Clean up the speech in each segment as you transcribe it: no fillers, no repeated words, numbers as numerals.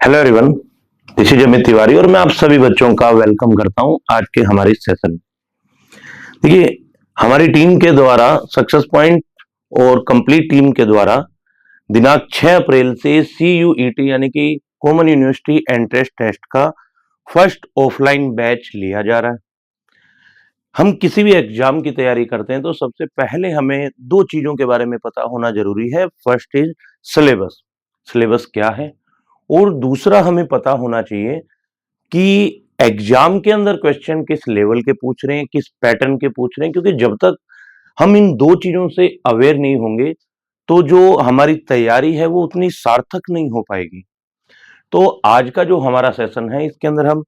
Hello everyone, this is Amit Tiwari और मैं आप सभी बच्चों का वेलकम करता हूं आज के हमारे सेशन में। देखिए, हमारी टीम के द्वारा सक्सेस पॉइंट और कंप्लीट टीम के द्वारा दिनांक 6 अप्रैल से CUET यानी कि कॉमन यूनिवर्सिटी एंट्रेंस टेस्ट का फर्स्ट ऑफलाइन बैच लिया जा रहा है। हम किसी भी एग्जाम की तैयारी करते हैं तो सबसे पहले हमें दो चीजों के बारे में पता होना जरूरी है। फर्स्ट इज सिलेबस, सिलेबस क्या है, और दूसरा हमें पता होना चाहिए कि एग्जाम के अंदर क्वेश्चन किस लेवल के पूछ रहे हैं, किस पैटर्न के पूछ रहे हैं, क्योंकि जब तक हम इन दो चीजों से अवेयर नहीं होंगे तो जो हमारी तैयारी है वो उतनी सार्थक नहीं हो पाएगी। तो आज का जो हमारा सेशन है इसके अंदर हम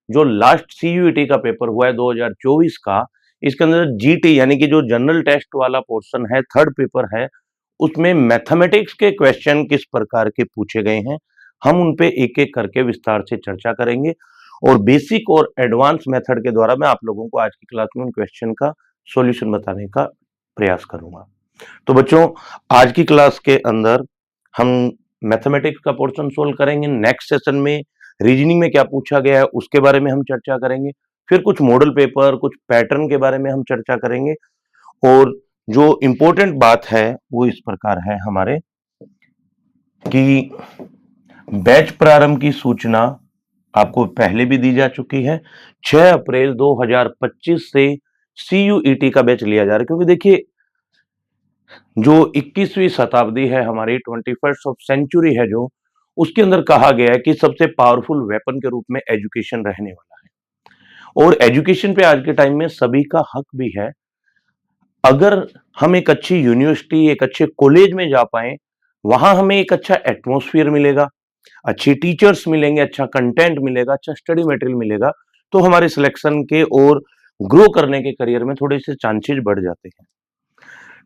जो लास्ट CUET का पेपर हुआ है 2024 का, इसके अंदर GT यानी कि जो जनरल टेस्ट वाला पोर्शन है, थर्ड पेपर है, उसमें मैथमेटिक्स के क्वेश्चन किस प्रकार के पूछे गए हैं हम उन पे एक एक करके विस्तार से चर्चा करेंगे और बेसिक और एडवांस मेथड के द्वारा मैं आप लोगों को आज की क्लास में उन क्वेश्चन का सॉल्यूशन बताने का प्रयास करूंगा। तो बच्चों, आज की क्लास के अंदर हम मैथमेटिक्स का पोर्शन सोल्व करेंगे। नेक्स्ट सेशन में रीजनिंग में क्या पूछा गया है उसके बारे में हम चर्चा करेंगे, फिर कुछ मॉडल पेपर, कुछ पैटर्न के बारे में हम चर्चा करेंगे। और जो इंपॉर्टेंट बात है वो इस प्रकार है हमारे कि बैच प्रारंभ की सूचना आपको पहले भी दी जा चुकी है। 6 अप्रैल 2025 से CUET का बैच लिया जा रहा है, क्योंकि देखिए जो 21वीं शताब्दी है, हमारी 21st ऑफ सेंचुरी है, जो उसके अंदर कहा गया है कि सबसे पावरफुल वेपन के रूप में एजुकेशन रहने वाला है। और एजुकेशन पे आज के टाइम में सभी का हक भी है। अगर हम एक अच्छी यूनिवर्सिटी, एक अच्छे कॉलेज में जा पाए, वहां हमें एक अच्छा एटमॉस्फेयर मिलेगा, अच्छी टीचर्स मिलेंगे, अच्छा कंटेंट मिलेगा, अच्छा स्टडी मटेरियल मिलेगा, तो हमारे सिलेक्शन के और ग्रो करने के करियर में थोड़े से चांसेस बढ़ जाते हैं।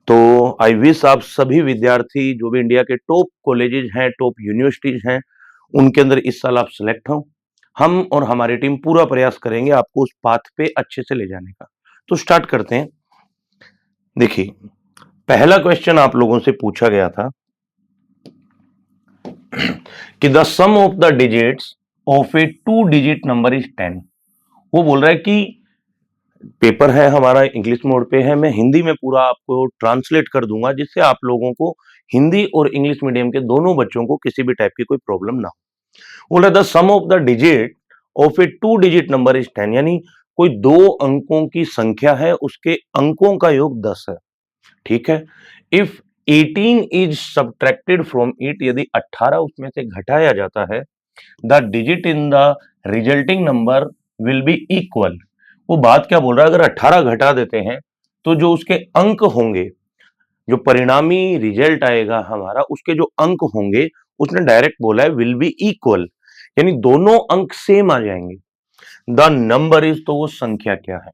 तो आई विश आप सभी विद्यार्थी जो भी इंडिया के टॉप कॉलेजेस हैं, टॉप यूनिवर्सिटीज हैं, उनके अंदर इस साल आप सिलेक्ट हो। हम और हमारी टीम पूरा प्रयास करेंगे आपको उस पाथ पे अच्छे से ले जाने का। तो स्टार्ट करते हैं। देखिए, पहला क्वेश्चन आप लोगों से पूछा गया था कि the sum of the digits of a 2 digit number is 10। वो बोल रहा है कि पेपर है हमारा इंग्लिश मोड पे है, मैं हिंदी में पूरा आपको ट्रांसलेट कर दूंगा जिससे आप लोगों को हिंदी और इंग्लिश मीडियम के दोनों बच्चों को किसी भी टाइप की कोई प्रॉब्लम ना हो। बोल रहा है the sum of the digit of a 2 digit number is 10, यानी कोई दो अंकों की संख्या है, उसके अंकों का योग 10 है। ठीक है। If 18 is subtracted from it, यदि 18 उसमें से घटाया जाता है, the digit in the resulting number will be equal. वो बात क्या बोल रहा है, अगर 18 घटा देते हैं तो जो उसके अंक होंगे, जो परिणामी रिजल्ट आएगा हमारा, उसके जो अंक होंगे, उसने डायरेक्ट बोला है विल बी इक्वल, यानी दोनों अंक सेम आ जाएंगे। द नंबर इज, तो वो संख्या क्या है।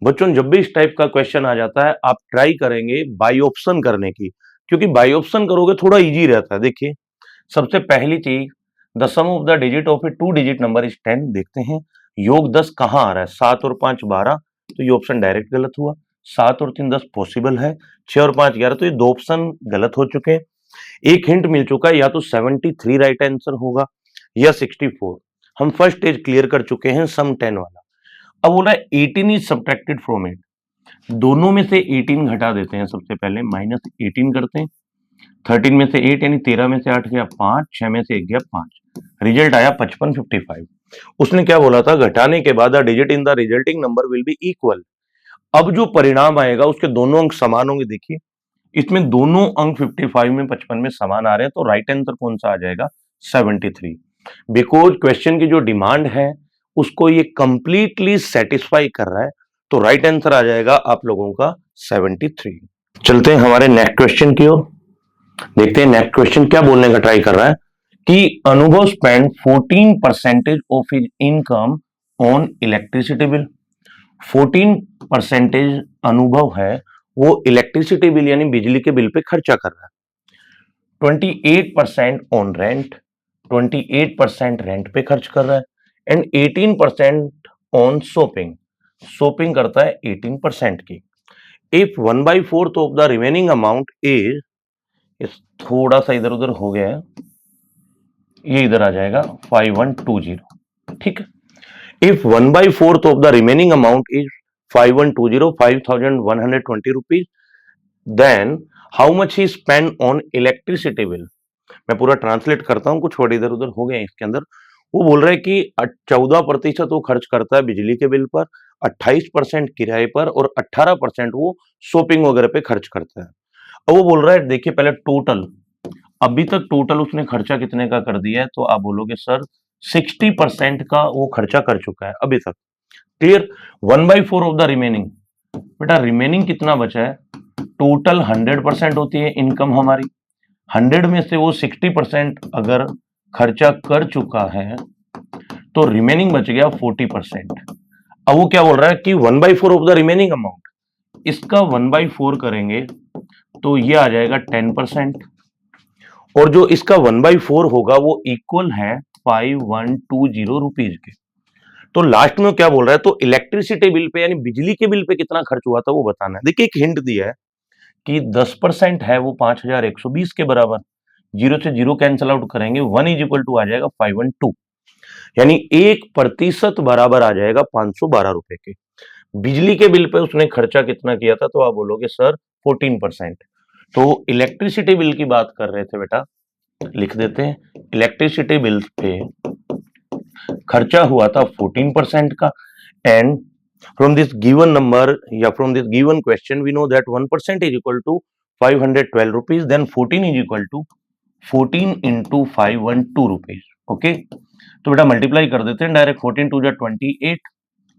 बच्चों, जब भी इस टाइप का क्वेश्चन आ जाता है आप ट्राई करेंगे बाई ऑप्शन करने की, क्योंकि बाई ऑप्शन करोगे थोड़ा इजी रहता है। देखिए, सबसे पहली चीज, the sum of the digit of a 2 digit number is 10। देखते हैं योग 10 कहां आ रहा है, 7 और 5 12, तो ये ऑप्शन डायरेक्ट गलत हुआ। 7 और 3 10 पॉसिबल है, 6 और 5 11, तो ये दो ऑप्शन गलत हो चुके हैं। एक हिंट मिल चुका है, या तो 73 राइट आंसर होगा या 64। हम फर्स्ट स्टेज क्लियर कर चुके हैं, सम 10 वाला। अब बोला 18 इज सब्ट्रैक्टेड फ्रॉम इट, दोनों में से 18 घटा देते हैं। सबसे पहले -18 करते हैं। 13 में से 8 यानी 13 में से 8 गया 5, 6 में से 1 गया 5, रिजल्ट आया 55 55। उसने क्या बोला था, घटाने के बाद digit in the resulting number will be equal. अब जो परिणाम आएगा उसके दोनों अंक समान होंगे। देखिए, इसमें दोनों अंक 55 में 55 में समान आ रहे हैं, तो राइट आंसर कौन सा आ जाएगा, 73। बिकॉज क्वेश्चन की जो डिमांड है उसको ये कंप्लीटली सेटिस्फाई कर रहा है, तो राइट आंसर आ जाएगा आप लोगों का 73। चलते हैं हमारे नेक्स्ट क्वेश्चन की ओर। देखते हैं नेक्स्ट क्वेश्चन क्या बोलने का ट्राई कर रहा है कि अनुभव spend 14% of his income on electricity bill. 14% अनुभव है वो इलेक्ट्रिसिटी बिल यानी बिजली के बिल पे खर्चा कर रहा है। 28% ऑन रेंट, 28% रेंट पे खर्च कर रहा है, एंड 18% ऑन शॉपिंग, शॉपिंग करता है 18% की। If 1/4 of the remaining amount is, थोड़ा सा इधर उधर हो गया है, ये इधर आ जाएगा 5120, ठीक है। If 1/4 of the remaining amount is 5120, 5120 rupees, then how much he spend on electricity bill. मैं पूरा ट्रांसलेट करता हूं, कुछ वर्ड इधर उधर हो गए इसके अंदर। वो बोल रहा है कि 14% वो खर्च करता है बिजली के बिल पर, 28% किराए पर और 18% वो शॉपिंग वगैरह पे खर्च करता है। अब वो बोल रहा है देखिए पहले टोटल, अभी तक टोटल उसने खर्चा कितने का कर दिया है, तो आप बोलोगे सर 60% का वो खर्चा कर चुका है अभी तक। क्लियर। 1/4 ऑफ द रिमेनिंग, बेटा रिमेनिंग कितना बचा है, टोटल 100% होती है इनकम हमारी, 100 में से वो 60% अगर खर्चा कर चुका है तो रिमेनिंग बच गया 40%। अब वो क्या बोल रहा है कि 1/4 ऑफ द रिमेनिंग अमाउंट, इसका 1/4 करेंगे तो ये आ जाएगा 10%, और जो इसका 1/4 होगा वो इक्वल है 5120 रुपीज के। तो लास्ट में क्या बोल रहा है, तो इलेक्ट्रिसिटी बिल पे यानी बिजली के बिल पे कितना खर्च हुआ था वो बताना है। देखिए एक हिंट दिया है कि 10% है वो 5120 के बराबर, जीरो से जीरो कैंसल आउट करेंगे, 1 इज इक्वल टू आ जाएगा 512, यानी 1% बराबर आ जाएगा 512 रुपए के। बिजली के बिल पे उसने खर्चा कितना किया था, तो आप बोलोगे सर 14%। तो इलेक्ट्रिसिटी बिल की बात कर रहे थे बेटा, लिख देते हैं इलेक्ट्रिसिटी बिल पे खर्चा हुआ था 14% का, and from this given number या from this given question we know that 1% is equal to 512 rupees, then 14 is equal to 14 into 512 rupees। Okay, तो बेटा मल्टीप्लाई कर देते हैं डायरेक्ट, 14 टू जा 28,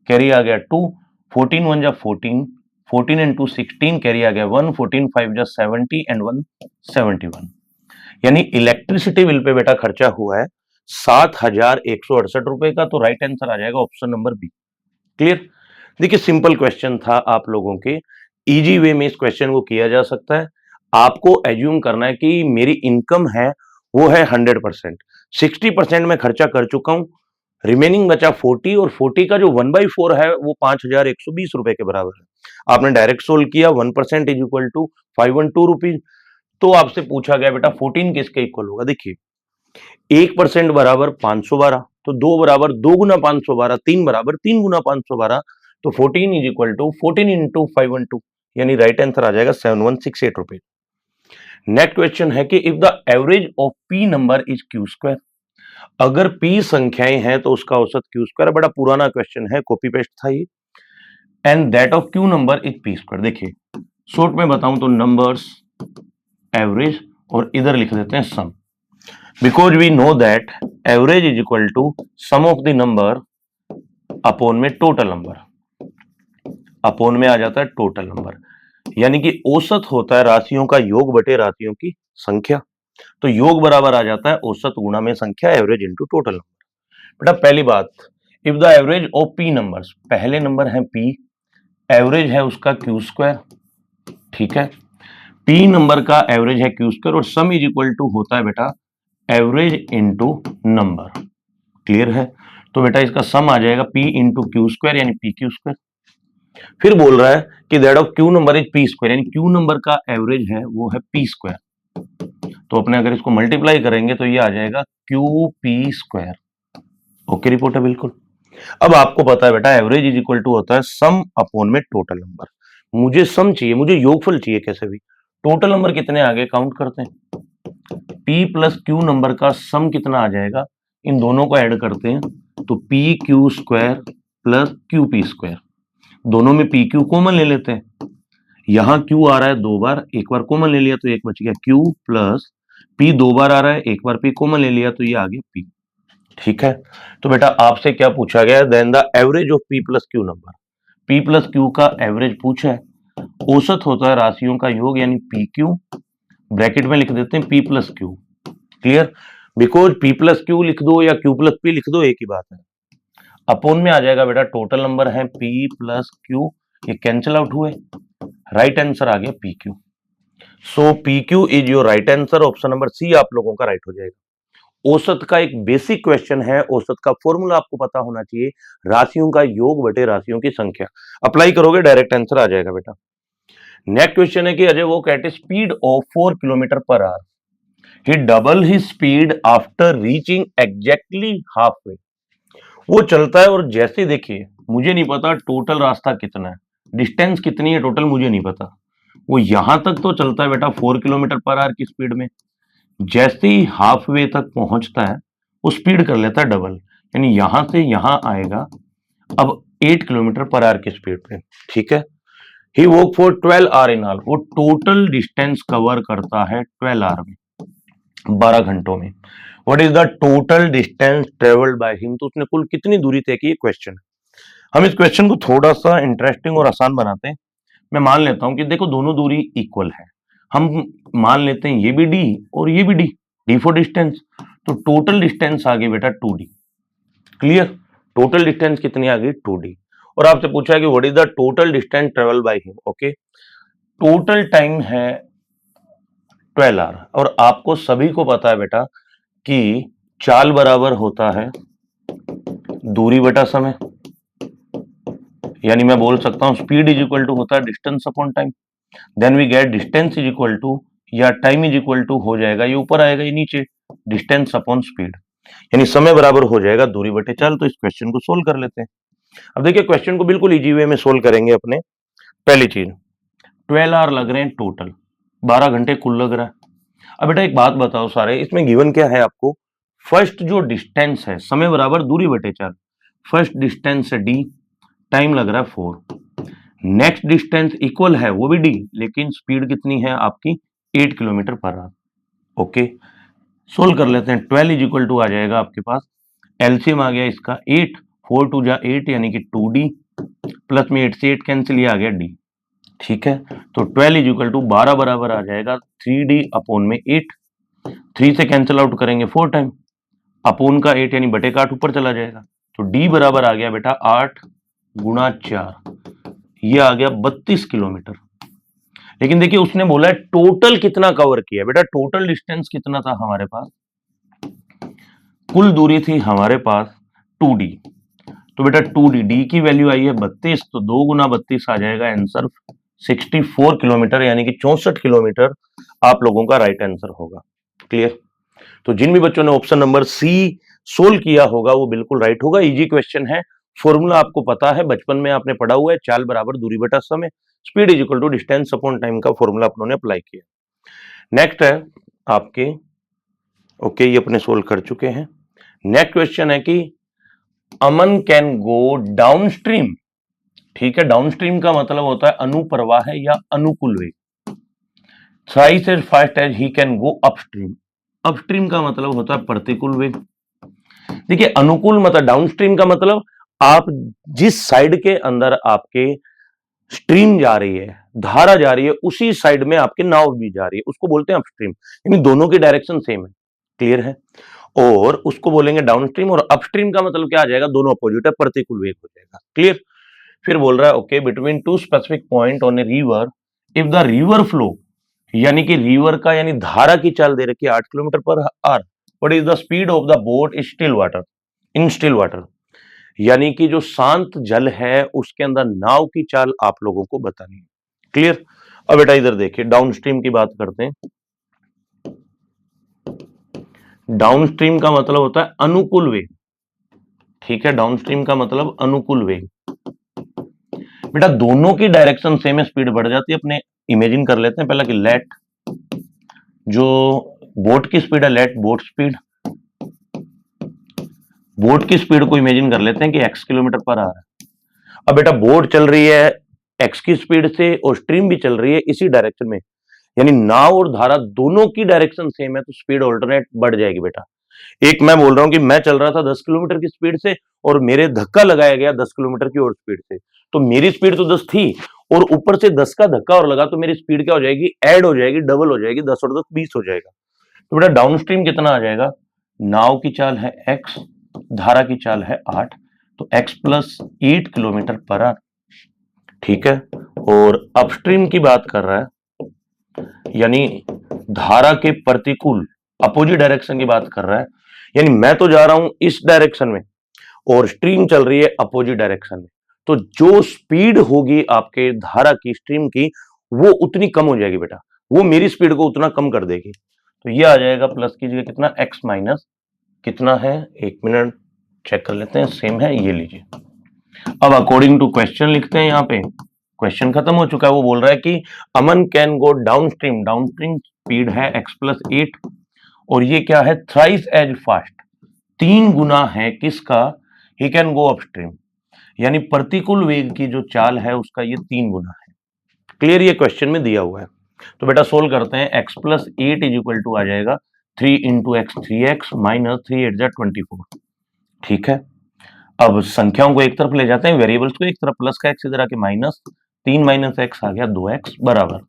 कैरी आ गया 2, 14 1 जा 14, 14 into 16 कैरी आ गया 1, 14 5 जा 70 एंड 1 71, यानी इलेक्ट्रिसिटी बिल पे बेटा खर्चा हुआ है 7168 रुपए का। तो राइट आंसर आ जाएगा ऑप्शन नंबर बी। क्लियर। देखिए सिंपल क्वेश्चन था आप लोगों के, इजी वे में इस क्वेश्चन को किया जा सकता है। आपको एज्यूम करना है कि मेरी इनकम है वो है 100%, 60% में खर्चा कर चुका हूं, रिमेनिंग बचा 40, और 40 का जो 1/4 है वो 5120 रुपए के बराबर है। आपने डायरेक्ट सोल्व किया, 1% इज इक्वल टू 512 रुपीज। तो आपसे पूछा गया बेटा 14 किसके इक्वल होगा। देखिए 1% बराबर 512, तो 2 बराबर 2 गुना 512, 3 बराबर 3 गुना 512, तो 14 इज इक्वल टू 14 इंटू 512, यानी राइट आंसर आ जाएगा 7168 रुपए। नेक्स्ट क्वेश्चन है कि if the average of P number is Q square, अगर पी संख्याएं हैं तो उसका औसत क्यू स्क्वायर। बड़ा पुराना क्वेश्चन है, कॉपी पेस्ट था ये। And that of Q number is P square. देखिए शॉर्ट में बताऊं तो नंबर्स एवरेज, और इधर लिख देते हैं sum, because we know that average is equal to sum of the number upon में टोटल नंबर, अपॉन में आ जाता है टोटल नंबर, यानी कि औसत होता है राशियों का योग बटे राशियों की संख्या। तो योग बराबर आ जाता है औसत गुणा में संख्या, एवरेज इनटू टोटल नंबर। बेटा पहली बात, if the average of P numbers, पहले नंबर है पी, एवरेज है उसका क्यू स्क्वायर, ठीक है। पी नंबर का एवरेज है क्यू स्क्वायर, और सम इज इक्वल टू होता है बेटा एवरेज इनटू नंबर। क्लियर है। तो बेटा इसका सम आ जाएगा पी इंटू क्यू स्क्वायर, यानी पी क्यू स्क्वायर। फिर बोल रहा है कि that of Q number is P square, यानी क्यू नंबर का एवरेज है वो है पी स्क्वायर। तो अपने अगर इसको मल्टीप्लाई करेंगे तो ये आ जाएगा Q P square. Okay report है बिल्कुल। अब आपको पता है बेटा एवरेज इज इक्वल टू होता है सम अपॉन में टोटल नंबर। मुझे सम चाहिए, मुझे योगफल चाहिए कैसे भी। टोटल नंबर कितने आगे काउंट करते हैं, पी प्लस क्यू नंबर का सम कितना आ जाएगा, इन दोनों को ऐड करते हैं तो P Q square plus Q P square. दोनों में पी क्यू कॉमन ले लेते हैं, यहां क्यू आ रहा है 2 बार, एक बार कॉमन ले लिया तो एक बच गया क्यू, प्लस पी 2 बार आ रहा है, एक बार पी कॉमन ले लिया तो ये आ गया पी। ठीक है। तो बेटा आपसे क्या पूछा गया, then the average of P plus Q number, P plus Q का एवरेज पूछा है, औसत होता है राशियों का योग यानी पी क्यू, ब्रैकेट में लिख देते हैं P plus Q. Clear. Because P plus Q लिख दो या क्यू प्लस पी लिख दो एक ही बात है। अपॉन में आ जाएगा बेटा टोटल नंबर है पी प्लस क्यू, ये कैंसिल आउट हुए, राइट आंसर आ गया P Q. So P Q is your right answer, option number C आप लोगों का राइट हो जाएगा। औसत का एक बेसिक क्वेश्चन है, औसत का फॉर्मूला आपको पता होना चाहिए, राशियों का योग बटे राशियों की संख्या। अप्लाई करोगे डायरेक्ट आंसर आ जाएगा बेटा। नेक्स्ट क्वेश्चन है कि अजय वो कहते speed of 4 kilometre per hour, he double he speed after reaching exactly half way. वो चलता है और जैसे देखिए, मुझे नहीं पता टोटल रास्ता कितना है, डिस्टेंस कितनी है टोटल मुझे नहीं पता, वो यहां तक तो चलता है बेटा 4 किलोमीटर पर आवर की स्पीड में। जैसे ही हाफ वे तक पहुंचता है वो स्पीड कर लेता है डबल, यानी यहां से यहां आएगा अब 8 किलोमीटर पर आवर की स्पीड पे। ठीक है, he walk for 12 hour in all, वो टोटल डिस्टेंस कवर करता है 12 आवर में, 12 घंटों में। What is the total distance travelled by him, तो उसने कुल कितनी दूरी तय की, ये क्वेश्चन है। हम इस क्वेश्चन को थोड़ा सा इंटरेस्टिंग और आसान बनाते हैं। मैं मान लेता हूं कि देखो दोनों दूरी इक्वल है, हम मान लेते हैं ये भी डी और ये भी डी, डी फॉर डिस्टेंस, तो टोटल डिस्टेंस आ गई बेटा 2d। क्लियर, टोटल डिस्टेंस कितनी आ गई 2d। और आपसे पूछा है कि what is the total distance travel by him. Okay, total time है 12 आवर, और आपको सभी को पता है बेटा कि चाल बराबर होता है दूरी बटा समय, यानी मैं बोल सकता हूं स्पीड इज इक्वल टू होता है distance upon time. Then we get distance is equal to, या टाइम इज इक्वल टू हो जाएगा, ये ऊपर आएगा ये नीचे, डिस्टेंस अपॉन स्पीड, यानी समय बराबर हो जाएगा दूरी बटे चाल। तो इस क्वेश्चन को सोल्व कर लेते हैं। अब देखिए क्वेश्चन को बिल्कुल इजी वे में सोल्व करेंगे अपने। पहली चीज 12 आवर लग रहे हैं टोटल, 12 घंटे कुल लग रहा है। अब बेटा एक बात बताओ सारे, इसमें गिवन क्या है आपको, फर्स्ट जो डिस्टेंस है समय बराबर दूरी बटे चाल, फर्स्ट डिस्टेंस है डी, टाइम लग रहा है 4, नेक्स्ट डिस्टेंस इक्वल है वो भी डी, लेकिन स्पीड कितनी है आपकी 8 kilometre per hour. Okay, solve कर लेते हैं। 12 इज इक्वल टू आ जाएगा आपके पास, एलसीएम आ गया इसका 8, 4 2 जा 8 यानी कि 2d, प्लस में 8 से 8 कैंसिल, ये आ गया d। ठीक है, तो 12 इज इक्वल टू 12 बराबर आ जाएगा 3d अपॉन में 8, 3 से कैंसिल आउट करेंगे 4 टाइम, अपॉन का 8 यानी बटे का 8 ऊपर चला जाएगा, तो d बराबर आ गया बेटा 8 गुणा 4, ये आ गया 32 किलोमीटर। लेकिन देखिए उसने बोला है टोटल कितना कवर किया, बेटा टोटल डिस्टेंस कितना था हमारे पास, कुल दूरी थी हमारे पास 2d, तो बेटा 2d, d की वैल्यू आई है 32, तो 2 गुना 32 आ जाएगा आंसर 64 किलोमीटर, यानी कि 64 किलोमीटर आप लोगों का राइट आंसर होगा। क्लियर, तो जिन भी बच्चों ने ऑप्शन नंबर सी सोल्व किया होगा वो बिल्कुल राइट होगा। इजी क्वेश्चन है, फॉर्मूला आपको पता है, बचपन में आपने पढ़ा हुआ है, चाल बराबर दूरी बटा समय, speed is equal to distance upon time का फॉर्मूला अपनों ने अप्लाई किया। नेक्स्ट है आपके, ओके ये अपने सोल्व कर चुके हैं। नेक्स्ट क्वेश्चन है कि अमन कैन गो डाउनस्ट्रीम। ठीक है, डाउनस्ट्रीम का मतलब होता है अनुप्रवाह है या अनुकूल वेग। Thrice as fast as he can go upstream, upstream का मतलब होता है प्रतिकूल वेग। देखिए अनुकूल मतलब डाउनस्ट्रीम का मतलब आप जिस साइड के अंदर आपके स्ट्रीम जा रही है, धारा जा रही है, उसी साइड में आपके नाव भी जा रही है, उसको बोलते हैं अपस्ट्रीम, यानी दोनों की डायरेक्शन सेम है। क्लियर है, और उसको बोलेंगे डाउनस्ट्रीम। और अपस्ट्रीम का मतलब क्या आ जाएगा, दोनों अपोजिट है, प्रतिकूल वेग हो जाएगा। क्लियर, फिर बोल रहा है okay between two specific point on a river if the river flow, यानी कि रिवर का यानी धारा की चाल दे रखी है 8 kilometre per hour, what is the speed of the boat is still water, in still water, यानी कि जो शांत जल है उसके अंदर नाव की चाल आप लोगों को बतानी है। क्लियर, अब बेटा इधर देखिए डाउनस्ट्रीम की बात करते हैं। डाउनस्ट्रीम का मतलब होता है अनुकूल वेग। ठीक है, डाउनस्ट्रीम का मतलब अनुकूल वेग। बेटा दोनों की डायरेक्शन सेम है, स्पीड बढ़ जाती है। अपने इमेजिन कर लेते हैं पहले कि लेट जो बोट की स्पीड है, लेट बोट स्पीड, बोट की स्पीड को इमेजिन कर लेते हैं कि x किलोमीटर पर आवर है। अब बेटा बोट चल रही है x की स्पीड से और स्ट्रीम भी चल रही है इसी डायरेक्शन में, यानी नाव और धारा दोनों की डायरेक्शन सेम है, तो स्पीड ऑल्टरनेट बढ़ जाएगी बेटा। एक मैं बोल रहा हूं कि मैं चल रहा था 10 किलोमीटर की स्पीड से और मेरे धक्का लगाया गया 10 किलोमीटर की और स्पीड से, तो मेरी स्पीड तो 10 थी और ऊपर से 10 का धक्का और लगा, तो मेरी स्पीड क्या हो जाएगी, ऐड हो जाएगी, डबल हो जाएगी, 10 और 10 20 हो जाएगा। तो बेटा डाउनस्ट्रीम कितना आ जाएगा, नाव की चाल है x, धारा की चाल है 8, तो x plus 8 kilometre per hour. ठीक है, और अपस्ट्रीम की बात कर रहा है, यानी धारा के प्रतिकूल अपोजिट डायरेक्शन की बात कर रहा है, यानी मैं तो जा रहा हूं इस डायरेक्शन में और स्ट्रीम चल रही है अपोजिट डायरेक्शन में, तो जो स्पीड होगी आपके धारा की स्ट्रीम की वो उतनी कम हो जाएगी बेटा, वो मेरी स्पीड को उतना कम कर देगी। तो ये आ जाएगा प्लस कीजिए कितना x माइनस कितना है, 1 मिनट चेक कर लेते हैं, सेम है, ये लीजिए। अब अकॉर्डिंग टू क्वेश्चन लिखते हैं, यहाँ पे क्वेश्चन खत्म हो चुका है। वो बोल रहा है कि Aman can go downstream, downstream speed है x+8 और ये क्या है, थ्राइस एज फास्ट, 3 गुना है किसका, ही कैन गो अपस्ट्रीम, यानी प्रतिकूल वेग की जो चाल है उसका ये 3 गुना है। क्लियर, ये क्वेश्चन में दिया हुआ है। तो बेटा सोल्व करते हैं, x+8 इज इक्वल टू आ जाएगा 3 इंटू एक्स 3x माइनस 3 8 24। ठीक है, अब संख्याओं को एक तरफ ले जाते हैं, वेरिएबल्स को एक तरफ, प्लस का x इधर आके माइनस 3 माइनस x आ गया 2x बराबर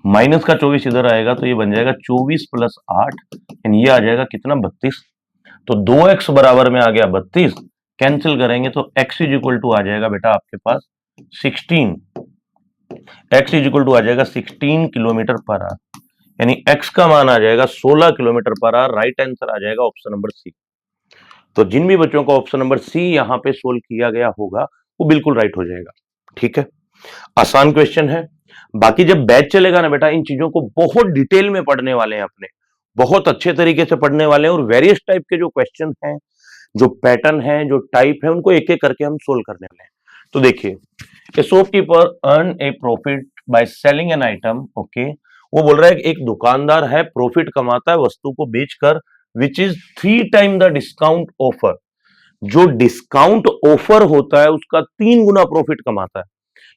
माइनस का 24 इधर आएगा तो ये बन जाएगा 24 प्लस 8, ये आ जाएगा कितना 32। तो 2x बराबर में आ गया 32, कैंसिल करेंगे तो x इज इक्वल टू आ जाएगा बेटा आपके पास 16, x इज इक्वल टू आ जाएगा 16 किलोमीटर पर आवर, यानी x का मान आ जाएगा 16 kilometre per hour. Right answer आ जाएगा ऑप्शन नंबर सी। तो जिन भी बच्चों का ऑप्शन नंबर सी यहां पे सोल्व किया गया होगा वो बिल्कुल राइट हो जाएगा। ठीक है, आसान क्वेश्चन है। बाकी जब बैच चलेगा ना बेटा, इन चीजों को बहुत डिटेल में पढ़ने वाले हैं, अपने बहुत अच्छे तरीके से पढ़ने वाले हैं, और वेरियस टाइप के जो क्वेश्चन हैं, जो पैटर्न है, जो टाइप है, उनको एक एक करके हम सोल्व करने वाले हैं। तो देखिए, ए shopkeeper earn A profit by selling an item. Okay, वो बोल रहा है कि एक दुकानदार है, प्रॉफिट कमाता है वस्तु को बेचकर, which is 3 time the discount offer, जो डिस्काउंट ऑफर होता है उसका 3 गुना प्रॉफिट कमाता है।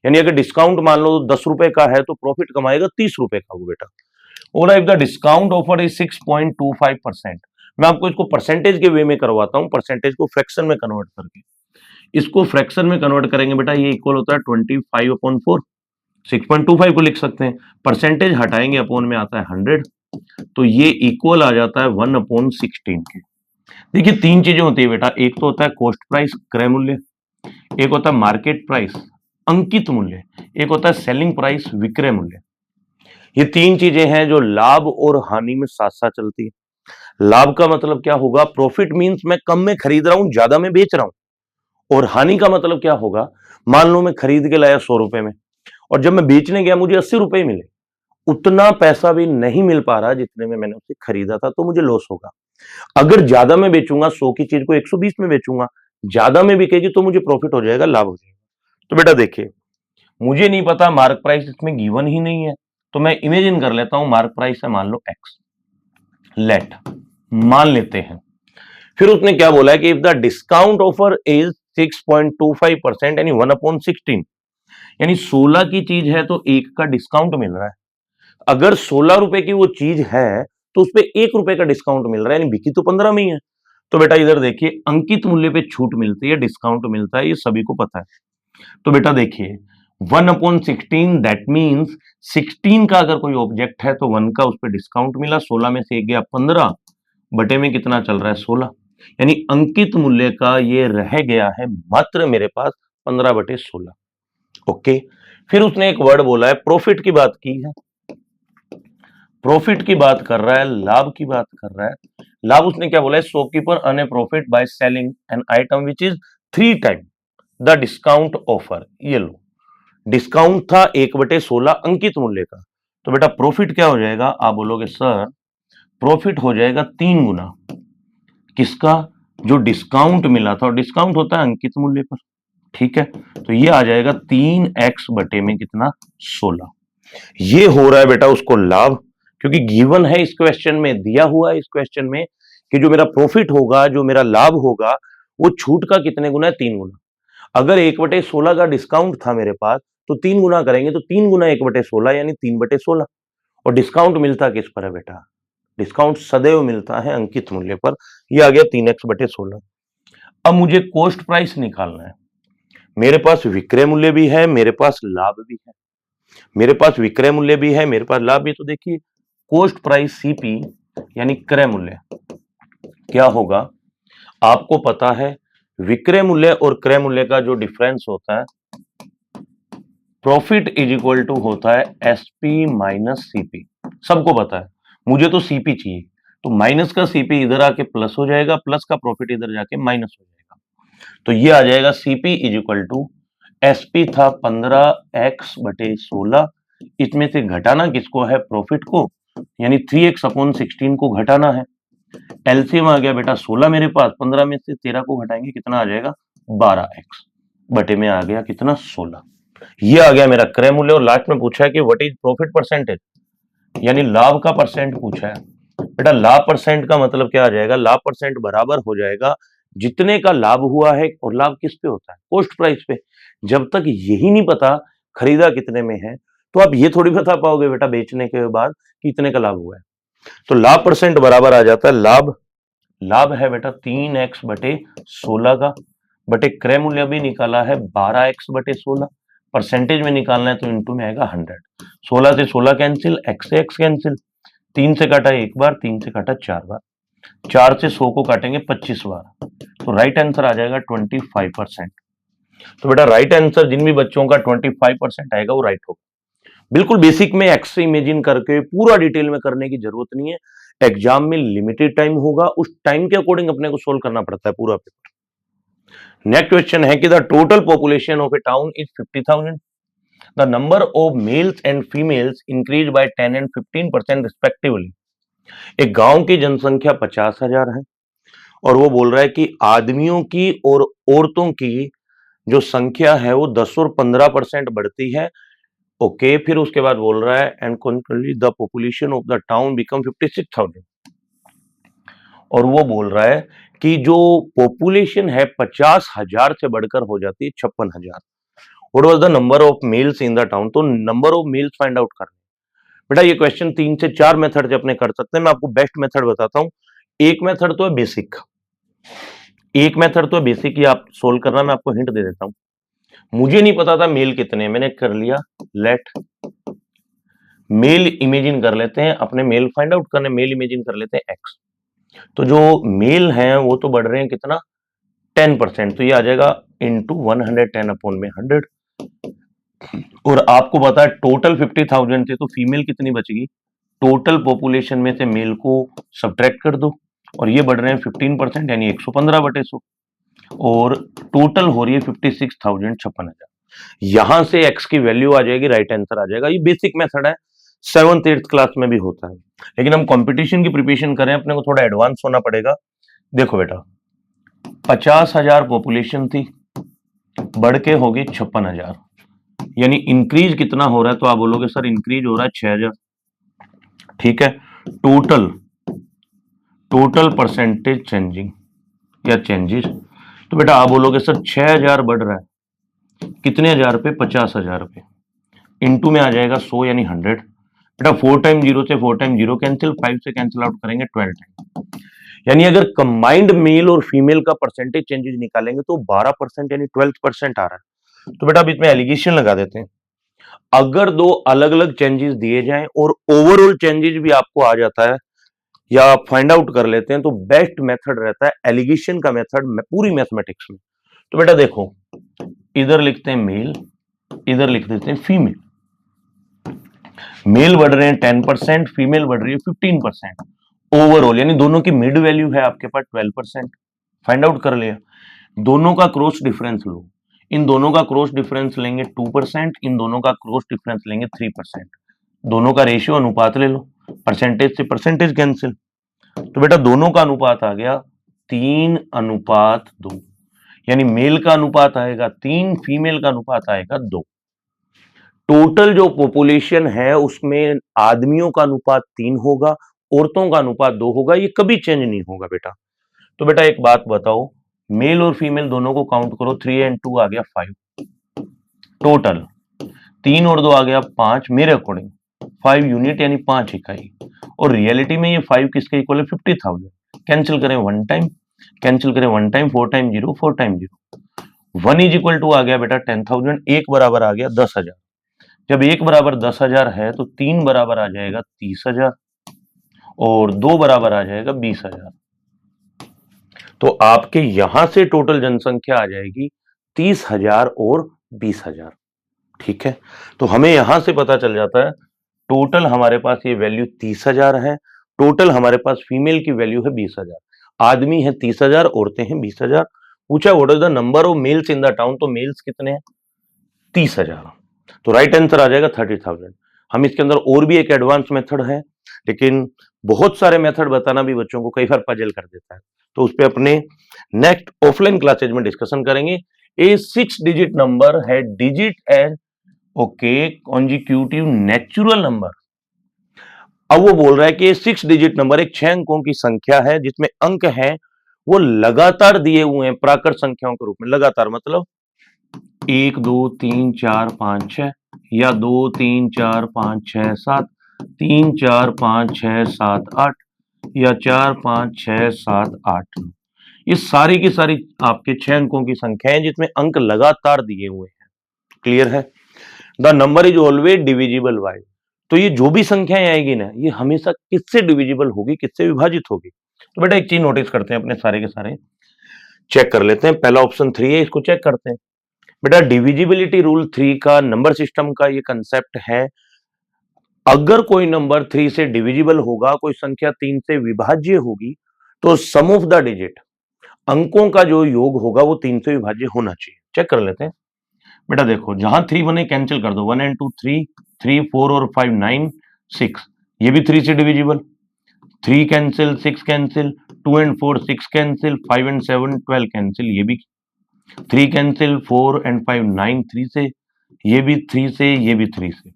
यानी अगर डिस्काउंट मान लो 10 रुपए का है तो प्रॉफिट कमाएगा 30 रुपए का वो बेटा। और if the discount offer is 6.25%, मैं आपको इसको परसेंटेज के वे में करवाता हूं, परसेंटेज को फ्रैक्शन में कन्वर्ट करके। इसको फ्रैक्शन में कन्वर्ट करेंगे बेटा, ये इक्वल होता है 25/4, 6.25 को लिख सकते हैं, परसेंटेज हटाएंगे, अपॉन में आता है 100, तो ये इक्वल आ जाता है 1/16 के। देखिए 3 चीजें होती है बेटा, एक तो होता है कॉस्ट प्राइस क्रय मूल्य, एक होता है मार्केट प्राइस अंकित मूल्य, एक होता है सेलिंग प्राइस विक्रय मूल्य। ये 3 चीजें हैं जो लाभ और हानि में साथ साथ चलती है। लाभ का मतलब क्या होगा, प्रॉफिट मींस मैं कम में खरीद रहा हूं, ज्यादा में बेच रहा हूं। और हानि का मतलब क्या होगा, मान लो मैं खरीद के लाया 100 रुपए में और जब मैं बेचने गया मुझे 80 रुपए मिले, उतना पैसा भी नहीं मिल पा रहा जितने में मैंने उसे खरीदा था, तो मुझे लॉस होगा। अगर ज्यादा में बेचूंगा, 100 की चीज को 120 में बेचूंगा, ज्यादा में बिकेगी तो मुझे प्रॉफिट हो जाएगा, लाभ हो जाएगा। तो बेटा देखिए, मुझे नहीं पता, मार्क प्राइस इसमें गिवन ही नहीं है, तो मैं इमेजिन कर लेता हूं मार्क प्राइस है मान लो x, लेट मान लेते हैं। फिर उसने क्या बोला है कि if the discount offer is 6.25% यानी 1/16, यानी 16 की चीज है तो 1 का डिस्काउंट मिल रहा है। अगर 16 रुपए की वो चीज है तो उस पर 1 रुपए का डिस्काउंट मिल रहा है, यानी बिकी तो 15 में ही है। तो बेटा इधर देखिए, अंकित मूल्य पे छूट मिलती है, डिस्काउंट मिलता है, ये सभी को पता है। तो बेटा देखिए 1/16 दैट मीन्स 16 का अगर कोई ऑब्जेक्ट है तो 1 का उस पर डिस्काउंट मिला, 16 में से 1 गया 15, बटे में कितना चल रहा है 16, यानी अंकित मूल्य का ये रह गया है मात्र मेरे पास 15/16। ओके, फिर उसने एक वर्ड बोला है, प्रॉफिट की बात की है, प्रॉफिट की बात कर रहा है, लाभ की बात कर रहा है। लाभ उसने क्या बोला है, shopkeeper earn A profit by selling an item which is 3 time the discount offer. ये लो, डिस्काउंट था 1/16 अंकित मूल्य का, तो बेटा प्रॉफिट क्या हो जाएगा, आप बोलोगे सर प्रॉफिट हो जाएगा 3 गुना किसका, जो डिस्काउंट मिला था, और डिस्काउंट होता है अंकित मूल्य पर। ठीक है, तो ये आ जाएगा 3x बटे में कितना 16। ये हो रहा है बेटा उसको लाभ, क्योंकि गिवन है इस क्वेश्चन में, दिया हुआ है इस क्वेश्चन में कि जो मेरा प्रॉफिट होगा, जो मेरा लाभ होगा, वो छूट का कितने गुना है, 3 गुना। अगर 1/16 का डिस्काउंट था मेरे पास तो 3 गुना करेंगे तो 3 गुना 1/16 यानी 3/16। और डिस्काउंट मिलता किस पर है बेटा, डिस्काउंट सदैव मिलता है अंकित मूल्य पर। ये आ गया 3x/16। अब मुझे कॉस्ट प्राइस निकालना है, मेरे पास विक्रय मूल्य भी है, मेरे पास लाभ भी है, मेरे पास विक्रय मूल्य भी है, मेरे पास लाभ भी। तो देखिए कॉस्ट प्राइस सीपी यानी क्रय मूल्य क्या होगा, आपको पता है विक्रय मूल्य और क्रय मूल्य का जो डिफरेंस होता है, प्रॉफिट इज इक्वल टू होता है एसपी माइनस सीपी। सबको पता है, मुझे तो सीपी चाहिए, तो माइनस का सीपी इधर आके प्लस हो जाएगा, प्लस का प्रॉफिट इधर जाके माइनस हो जाएगा। तो ये आ जाएगा CP is equal to, SP था 15x/16, इसमें से घटाना किसको है, प्रॉफिट को, यानी 3x अपॉन 16 को घटाना है। एलसीएम आ गया बेटा 16 मेरे पास, 15 में से 13 को घटाएंगे कितना आ जाएगा 12x बटे में आ गया कितना 16। ये आ गया मेरा क्रय मूल्य। और लास्ट में पूछा है कि व्हाट इज प्रॉफिट परसेंटेज, यानी लाभ का परसेंट पूछा है। बेटा लाभ परसेंट का मतलब क्या आ जाएगा, लाभ परसेंट बराबर हो जाएगा जितने का लाभ हुआ है, और लाभ किस पे होता है, कॉस्ट प्राइस पे। जब तक यही नहीं पता खरीदा कितने में है, तो आप ये थोड़ी बता पाओगे बेटा बेचने के बाद कि इतने का लाभ हुआ है। तो लाभ परसेंट बराबर आ जाता है लाभ है बेटा 3x बटे 16 का, बटे क्रय मूल्य भी निकाला है 12x बटे 16, परसेंटेज में निकालना है तो इनटू में आएगा 100। 16 से 16 कैंसिल, x से x कैंसिल, 3 से काटा एक बार, 3 से काटा 4 बार, 4 से 100 को काटेंगे 25 बार, तो राइट आंसर आ जाएगा 25%। तो बेटा राइट आंसर जिन भी बच्चों का 25% आएगा वो राइट होगा। बिल्कुल बेसिक में एक्स से इमेजिन करके पूरा डिटेल में करने की जरूरत नहीं है। एग्जाम में लिमिटेड टाइम होगा, उस टाइम के अकॉर्डिंग अपने को सोल्व करना पड़ता है पूरा पेपर। नेक्स्ट क्वेश्चन है कि the total population of A town is 50,000। The number of mails and females increase by 10 and 15% respectively. एक गांव की जनसंख्या 50,000 है और वो बोल रहा है कि आदमियों की और औरतों की जो संख्या है वो 10 और 15% बढ़ती है। ओके, फिर उसके बाद बोल रहा है and contrary the population of the town become 56,000। और वो बोल रहा है कि जो पॉपुलेशन है 50,000 से बढ़कर हो जाती है 56,000। What was the number of males in the town. तो number of males find out करना बेटा। ये क्वेश्चन 3 से 4 मेथड से अपने कर सकते हैं। मैं आपको बेस्ट मेथड बताता हूं। एक मेथड तो है बेसिक, ये आप सोल्व करना। मैं आपको हिंट दे देता हूं। मुझे नहीं पता था मेल कितने, मैंने कर लिया लेट मेल इमेजिन कर लेते हैं, अपने मेल फाइंड आउट करने, मेल इमेजिन कर लेते हैं x। तो जो मेल हैं वो तो बढ़ रहे हैं कितना 10%, तो ये आ जाएगा इंटू 110 अपॉन में 100। और आपको पता है टोटल 50,000 थे तो फीमेल कितनी बचेगी, टोटल पॉपुलेशन में से मेल को सब्ट्रैक्ट कर दो, और ये बढ़ रहे हैं 15% यानी 115 बटे 100, और टोटल हो रही है 56,000 56,000। यहां से x की वैल्यू आ जाएगी, राइट आंसर आ जाएगा। ये बेसिक मेथड है, 7th 8th क्लास में भी होता है, लेकिन हम कंपटीशन की प्रिपरेशन करें अपने को थोड़ा एडवांस होना पड़ेगा। देखो बेटा 50,000 पॉपुलेशन थी, बढ़ के हो गई 56,000, यानी इंक्रीज कितना हो रहा है, तो आप बोलोगे सर इंक्रीज हो रहा है 6,000। ठीक है, टोटल परसेंटेज चेंजिंग या चेंजेस, तो बेटा आप बोलोगे सर 6,000 बढ़ रहा है कितने हजार पे, 50,000 पे, इंटू में आ जाएगा 100 यानी 100। बेटा 4 टाइम 0 से 4 टाइम 0 कैंसिल, 5 से कैंसिल आउट करेंगे 12 टाइम, यानी अगर कंबाइंड मेल और फीमेल का परसेंटेज चेंजेस निकालेंगे तो 12% यानी 12% आ रहा है। तो बेटा अब इसमें एलिगेशन लगा देते हैं। अगर दो अलग अलग चेंजेस दिए जाएं और ओवरऑल चेंजेस भी आपको आ जाता है या फाइंड आउट कर लेते हैं, तो बेस्ट मेथड रहता है एलिगेशन का मेथड पूरी मैथमेटिक्स में। तो बेटा देखो इधर लिखते हैं मेल, इधर लिख देते हैं फीमेल। मेल बढ़ रहे हैं 10%, फीमेल बढ़ रही है 15%। ओवरऑल यानी दोनों की मिड वैल्यू है आपके पास 12%, फाइंड आउट कर लिया। दोनों का क्रॉस डिफरेंस लो, इन दोनों का क्रॉस डिफरेंस लेंगे 2%, इन दोनों का क्रॉस डिफरेंस लेंगे 3%, दोनों का रेशियो अनुपात ले लो, परसेंटेज से परसेंटेज कैंसिल, तो बेटा दोनों का अनुपात आ गया 3:2, यानी मेल का अनुपात आएगा 3, फीमेल का अनुपात आएगा 2। टोटल जो पॉपुलेशन है उसमें आदमियों का अनुपात 3 होगा, औरतों का अनुपात 2 होगा, ये कभी चेंज नहीं होगा बेटा। तो बेटा एक बात बताओ, मेल और फीमेल दोनों को काउंट करो, 3 and 2 आ गया 5, टोटल 3 और 2 आ गया 5, मेरे अकॉर्डिंग 5 यूनिट यानी 5 इकाई, और रियलिटी में ये 5 किसके इक्वल है 50,000। कैंसिल करें 1 टाइम, कैंसिल करें 1 time, 4 time 0, 4 time 0, 1 is equal to आ गया बेटा 10,000, 1 बराबर आ गया 10,000। जब 1 बराबर 10,000 है तो 3 बराबर आ जाएगा 30,000 और 2 बराबर आ जाएगा 20,000। तो आपके यहां से टोटल जनसंख्या आ जाएगी 30,000 और 20,000। ठीक है, तो हमें यहां से पता चल जाता है टोटल हमारे पास ये वैल्यू 30,000 है, टोटल हमारे पास फीमेल की वैल्यू है 20,000, आदमी है 30,000, औरतें हैं 20,000। पूछा what is the number of males in the town, तो मेल्स कितने हैं 30,000, तो राइट आंसर आ जाएगा 30,000। हम इसके अंदर और भी एक एडवांस मेथड है लेकिन बहुत सारे मेथड बताना भी बच्चों को कई बार पजल कर देता है, तो उस पर अपने नेक्स्ट ऑफलाइन क्लासेज में डिस्कशन करेंगे। ए 6 डिजिट नंबर है digit and okay consecutive natural number. अब वो बोल रहा है कि 6 डिजिट नंबर एक 6 अंकों की संख्या है जिसमें अंक है वो लगातार दिए हुए हैं प्राकृत संख्याओं के रूप में। लगातार मतलब 1 2 3 4 5 6 या 2 3 4 5 6 7 3 4 5 6 7 8 या 4 5 6 7 8 9। ये सारी की सारी आपके 6 अंकों की संख्या है जिसमें अंक लगातार दिए हुए हैं। क्लियर है? The number is always divisible by. तो ये जो भी संख्याएं आएगी ना, ये हमेशा किससे डिविजिबल होगी, किससे विभाजित होगी। तो बेटा एक चीज नोटिस करते हैं, अपने सारे के सारे चेक कर लेते हैं। पहला ऑप्शन 3 है, इसको चेक करते हैं। बेटा डिविजिबिलिटी रूल 3 का नंबर सिस्टम का ये कंसेप्ट है, अगर कोई नंबर 3 से डिविजिबल होगा, कोई संख्या 3 से विभाज्य होगी, तो सम ऑफ द डिजिट, अंकों का जो योग होगा वो 3 से विभाज्य होना चाहिए। चेक कर लेते हैं। बेटा देखो, जहां 3 1 कैंसिल कर दो, 1 and 2 3, 3 4 और 5 9 6, ये भी 3 से divisible. 3 cancel, 6 cancel, 2 and 4 6 cancel, 5 and 7 12 cancel, ये भी 3 कैंसिल, 4 and 5 9 3 से, ये भी 3 से, ये भी 3 से,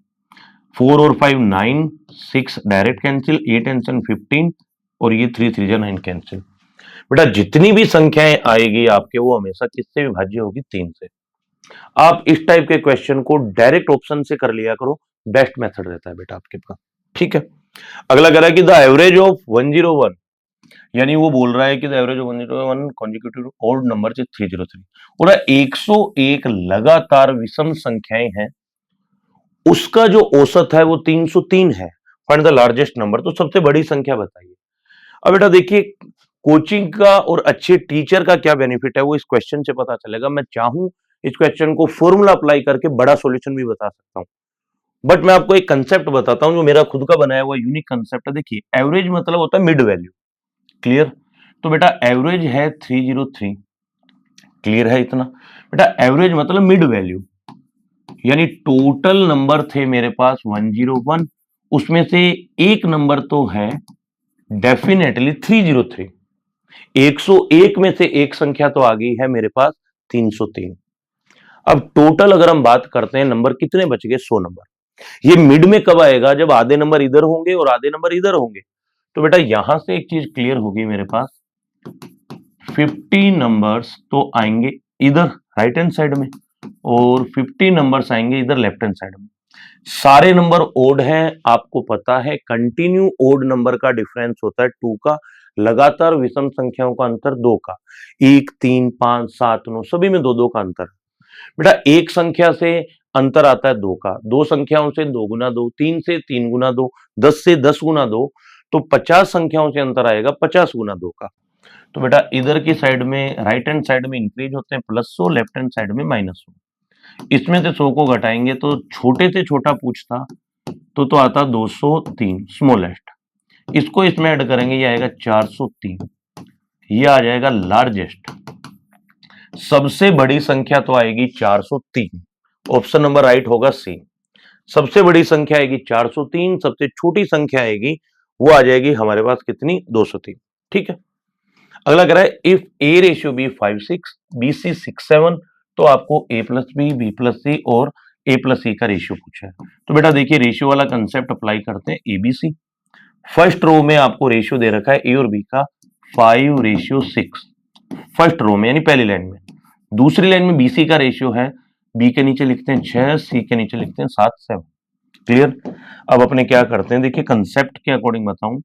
4 और 5 9, 6 डायरेक्ट कैंसिल, 8 and 7 15 और ये 3 3 जा 9 कैंसिल। बेटा जितनी भी संख्याएं आएगी आपके, वो हमेशा किससे विभाज्य होगी? 3 से। आप इस टाइप के क्वेश्चन को डायरेक्ट ऑप्शन से कर लिया करो, बेस्ट मेथड रहता है बेटा आपके पास। ठीक है, अगला कह रहा है कि द एवरेज ऑफ 101, यानी वो बोल रहा है कि the average of 101 consecutive odd number is 303। बोला 101 लगातार विषम संख्याएं हैं, उसका जो औसत है वो 303 है। फाइंड द लार्जेस्ट नंबर, तो सबसे बड़ी संख्या बताइए। अब बेटा देखिए, कोचिंग का और अच्छे टीचर का क्या बेनिफिट है वो इस क्वेश्चन से पता चलेगा। मैं चाहूं इस क्वेश्चन को फॉर्मूला अप्लाई करके बड़ा सॉल्यूशन भी बता सकता हूं, बट मैं आपको एक कंसेप्ट बताता हूं जो मेरा खुद का बनाया हुआ यूनिक कंसेप्ट है। देखिए, एवरेज मतलब होता है मिड वैल्यू। क्लियर? तो बेटा एवरेज है 303। क्लियर है इतना? बेटा एवरेज मतलब मिड वैल्यू, यानी टोटल नंबर थे मेरे पास 101, उसमें से एक नंबर तो है डेफिनेटली 303। 101 में से एक संख्या तो आ गई है मेरे पास 303। अब टोटल अगर हम बात करते हैं, नंबर कितने बच गए? 100 नंबर। ये मिड में कब आएगा? जब आधे नंबर इधर होंगे और आधे नंबर इधर होंगे। तो बेटा यहां से एक चीज क्लियर होगी, मेरे पास 50 नंबर्स तो आएंगे इधर राइट हैंड साइड में और 50 नंबर्स आएंगे इधर लेफ्ट हैंड साइड में। सारे नंबर ओड हैं, आपको पता है कंटिन्यू ओड नंबर का डिफरेंस होता है 2 का, लगातार विषम संख्याओं का अंतर 2 का। 1 3 5 7 9 सभी में 2 2 का अंतर। बेटा एक संख्या से अंतर आता है 2 का, 2 संख्याओं से 2 गुना 2, 3 से 3 गुना 2, 10 से 10 गुना 2, तो 50 संख्याओं से अंतर आएगा 50 गुना 2 का। तो बेटा इधर की साइड में राइट हैंड साइड में इंक्रीज होते हैं +100, लेफ्ट हैंड साइड में -100। इसमें से 100 को घटाएंगे तो छोटे से छोटा पूछता तो आता 203 स्मॉलेस्ट। इसको इसमें ऐड करेंगे, ये आएगा 403। ये आ जाएगा लार्जेस्ट। सबसे बड़ी संख्या तो आएगी 403। ऑप्शन नंबर राइट होगा सी। सबसे बड़ी संख्या आएगी 403, सबसे छोटी संख्या आएगी वो आ जाएगी हमारे पास कितनी? 203। ठीक है, अगला कह रहा है if A ratio B 5 6 B C 6 7, तो आपको a plus B plus C और a प्लस सी का रेशियो पूछा है। तो बेटा देखिए, रेशियो वाला कंसेप्ट अप्लाई करते हैं। ABC फर्स्ट रो में आपको रेशियो दे रखा है a और b का 5:6 फर्स्ट रो में, यानी पहली लाइन में। दूसरी लाइन में BC का रेशियो है, b के नीचे लिखते हैं 6, c के नीचे लिखते हैं 7 7। क्लियर? अब अपने क्या करते हैं, देखिए कंसेप्ट के अकॉर्डिंग बताऊं,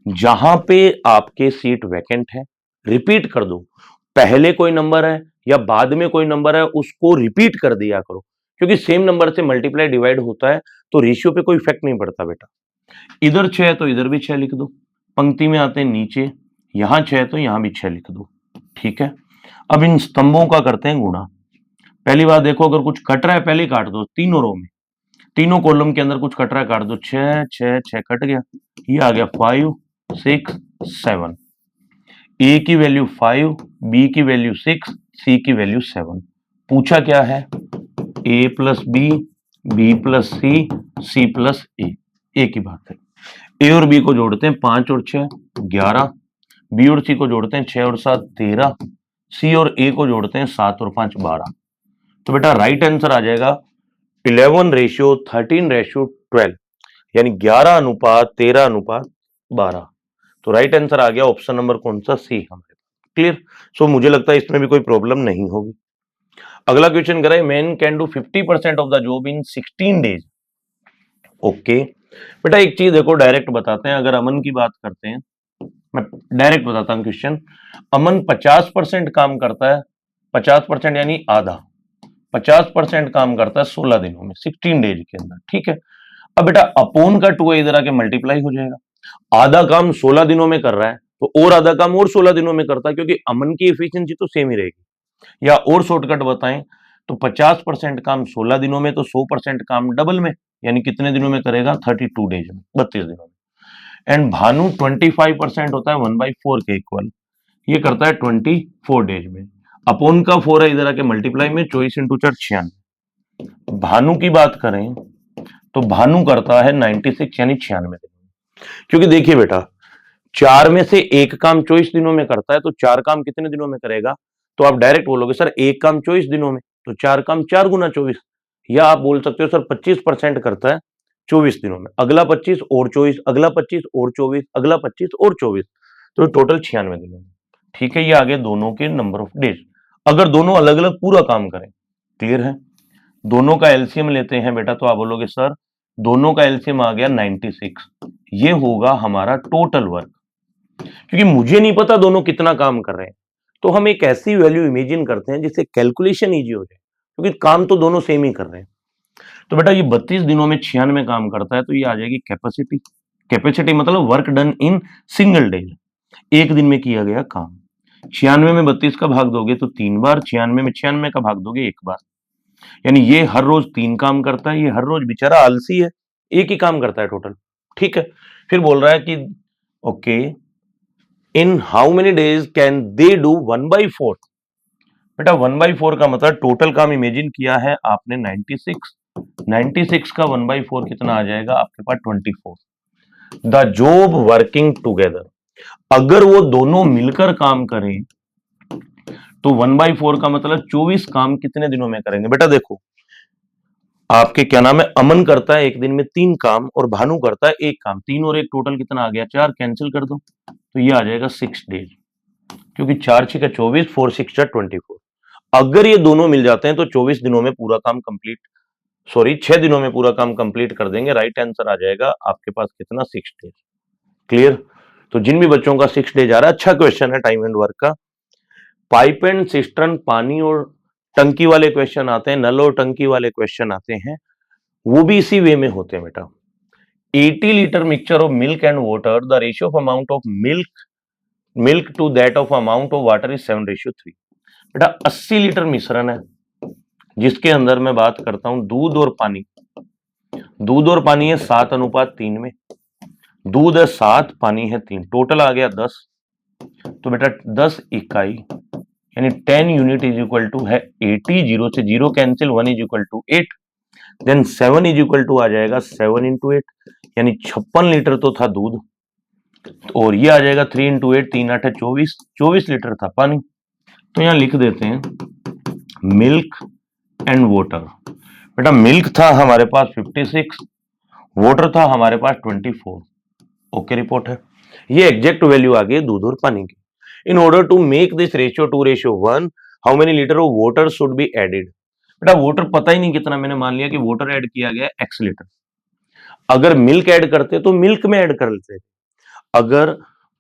जहां पे आपके सीट वैकेंट है रिपीट कर दो। पहले कोई नंबर है या बाद में कोई नंबर है उसको रिपीट कर दिया करो, क्योंकि सेम नंबर से मल्टीप्लाई डिवाइड होता है तो रेशियो पे कोई इफेक्ट नहीं पड़ता बेटा। इधर 6 है तो इधर भी 6 लिख दो, पंक्ति में आते हैं नीचे, यहां 6 है तो यहां भी 6 लिख दो। ठीक है, अब इन स्तंभों का करते हैं गुणा। पहली बात देखो, अगर कुछ कट रहा है पहले काट दो, तीनों रो में, तीनों कॉलम के अंदर कुछ कट रहा है काट दो। 6 6 6 कट गया, ये आ गया 5 6 7। ए की वैल्यू 5, बी की वैल्यू 6, सी की वैल्यू 7। पूछा क्या है? ए प्लस बी प्लस सी, सी प्लस ए। की बात है। ए और बी को जोड़ते हैं 5 और 6 11, बी और सी को जोड़ते हैं 6 और 7 13, सी और ए को जोड़ते हैं 7 और 5 12। तो बेटा राइट आंसर आ जाएगा 11:13:12, यानी 11 अनुपात 13 अनुपात 12। तो राइट आंसर आ गया ऑप्शन नंबर कौन सा, सी हमारे। क्लियर। सो मुझे लगता है इसमें भी कोई प्रॉब्लम नहीं होगी। अगला क्वेश्चन करें, man can do 50% of the job in 16 days. Okay बेटा एक चीज देखो, डायरेक्ट बताते हैं। अगर अमन की बात करते हैं, मैं डायरेक्ट बताता हूं क्वेश्चन। अमन 50% काम करता है, 50% यानी आधा, 50% काम करता है 16 दिनों में, 16 डेज के अंदर। ठीक है। अब बेटा अपोन का 2 इधर आके मल्टीप्लाई हो जाएगा। आधा काम 16 दिनों में कर रहा है तो और आधा काम और 16 दिनों में करता है, क्योंकि अमन की एफिशिएंसी तो सेम ही रहेगी। या और शॉर्टकट बताएं तो 50% काम 16 दिनों में, तो 100% काम डबल में, यानी कितने दिनों में करेगा, 32 डेज में, 32 दिनों में। एंड भानु 25% होता है 1/4 के इक्वल, ये करता है 24 डेज में। अपोन का 4 है इधर आके मल्टीप्लाई में, 24 इंटू 4 96। भानु की बात करें तो भानु करता है 96 यानी 96 दिनों में। क्योंकि देखिए बेटा 4 में से एक काम 24 दिनों में करता है, तो 4 काम कितने दिनों में करेगा, तो आप डायरेक्ट बोलोगे सर एक काम 24 दिनों में, तो 4 काम 4 गुना 24, या आप बोल सकते हो सर 25% करता है 24 दिनों में, अगला 25 और 24, अगला 25 और 24, अगला 25 और 24, तो टोटल 96 दिनों में। ठीक है, ये आगे दोनों के नंबर ऑफ डेज। अगर दोनों अलग अलग पूरा काम करें, क्लियर है, दोनों का एलसीएम लेते हैं बेटा, तो आप बोलोगे सर दोनों का एलसीएम आ गया 96, ये होगा हमारा टोटल वर्क। क्योंकि मुझे नहीं पता दोनों कितना काम कर रहे हैं, तो हम एक ऐसी वैल्यू इमेजिन करते हैं जिससे कैलकुलेशन इजी हो जाए, क्योंकि काम तो दोनों सेम ही कर रहे हैं। तो बेटा ये 32 दिनों में 96 काम करता है, तो ये आ जाएगी कैपेसिटी। कैपेसिटी मतलब work done in single days, एक दिन में किया गया काम। 96 में 32 का भाग दोगे तो 3 बार, 96 में 96 का भाग दोगे 1 बार, यानी ये हर रोज 3 काम करता है, ये हर रोज बेचारा आलसी है, एक ही काम करता है टोटल। ठीक है। फिर बोल रहा है कि okay in how many days can they do 1/4। बेटा 1/4 का मतलब टोटल काम इमेजिन किया है आपने 96 का 1/4 कितना आ जाएगा आपके पास 24। द जॉब वर्किंग टुगेदर, अगर वो दोनों मिलकर काम करें तो 1/4 का मतलब 24 काम कितने दिनों में करेंगे। बेटा देखो आपके क्या नाम है, अमन करता है एक दिन में 3 काम और भानु करता है 1 काम, 3 और 1 टोटल कितना आ गया 4, कैंसिल कर दो तो ये आ जाएगा 6 डेज, क्योंकि 4 6 24, 4 6 24। अगर ये दोनों मिल जाते हैं तो 24 दिनों में पूरा काम कंप्लीट, सॉरी 6 दिनों में पूरा काम कंप्लीट कर देंगे। राइट आंसर आ जाएगा आपके पास कितना, 6 डेज। क्लियर। तो जिन भी बच्चों का 6 डेज आ रहा है, अच्छा क्वेश्चन है टाइम एंड वर्क का। पाइप एंड सिस्टर्न पानी और टंकी वाले क्वेश्चन आते हैं, नल और टंकी वाले क्वेश्चन आते हैं, वो भी इसी वे में होते हैं बेटा। 80 litre mixture of milk and water, the ratio of amount of milk to that of amount of water is 7:3। बेटा 80 लीटर मिश्रण है, जिसके अंदर मैं बात करता हूं दूध और पानी। दूध और पानी है 7:3 में, दूध है 7, पानी है 3, टोटल आ गया 10। तो बेटा 10 इकाई यानी 10 यूनिट इज इक्वल टू है 80, 0 से 0 cancel, 1 is equal to 8, then 7 is equal to आ जाएगा 7 इंटू 8, यानी 56 लीटर तो था दूध, और ये आ जाएगा 3 इंटू 8, 3 8 है 24, 24 लीटर था पानी। तो यहां लिख देते हैं मिल्क एंड वाटर। बेटा मिल्क था हमारे पास 56, वाटर था हमारे पास 24। ओके रिपोर्ट है, ये एग्जैक्ट वैल्यू आ गई दूध और पानी की। In order to make this ratio 2:1, how many litre of water should be added. बेटा वाटर पता ही नहीं कितना, मैंने मान लिया कि वाटर ऐड किया गया x लीटर। अगर मिल्क ऐड करते तो मिल्क में ऐड कर लेते, अगर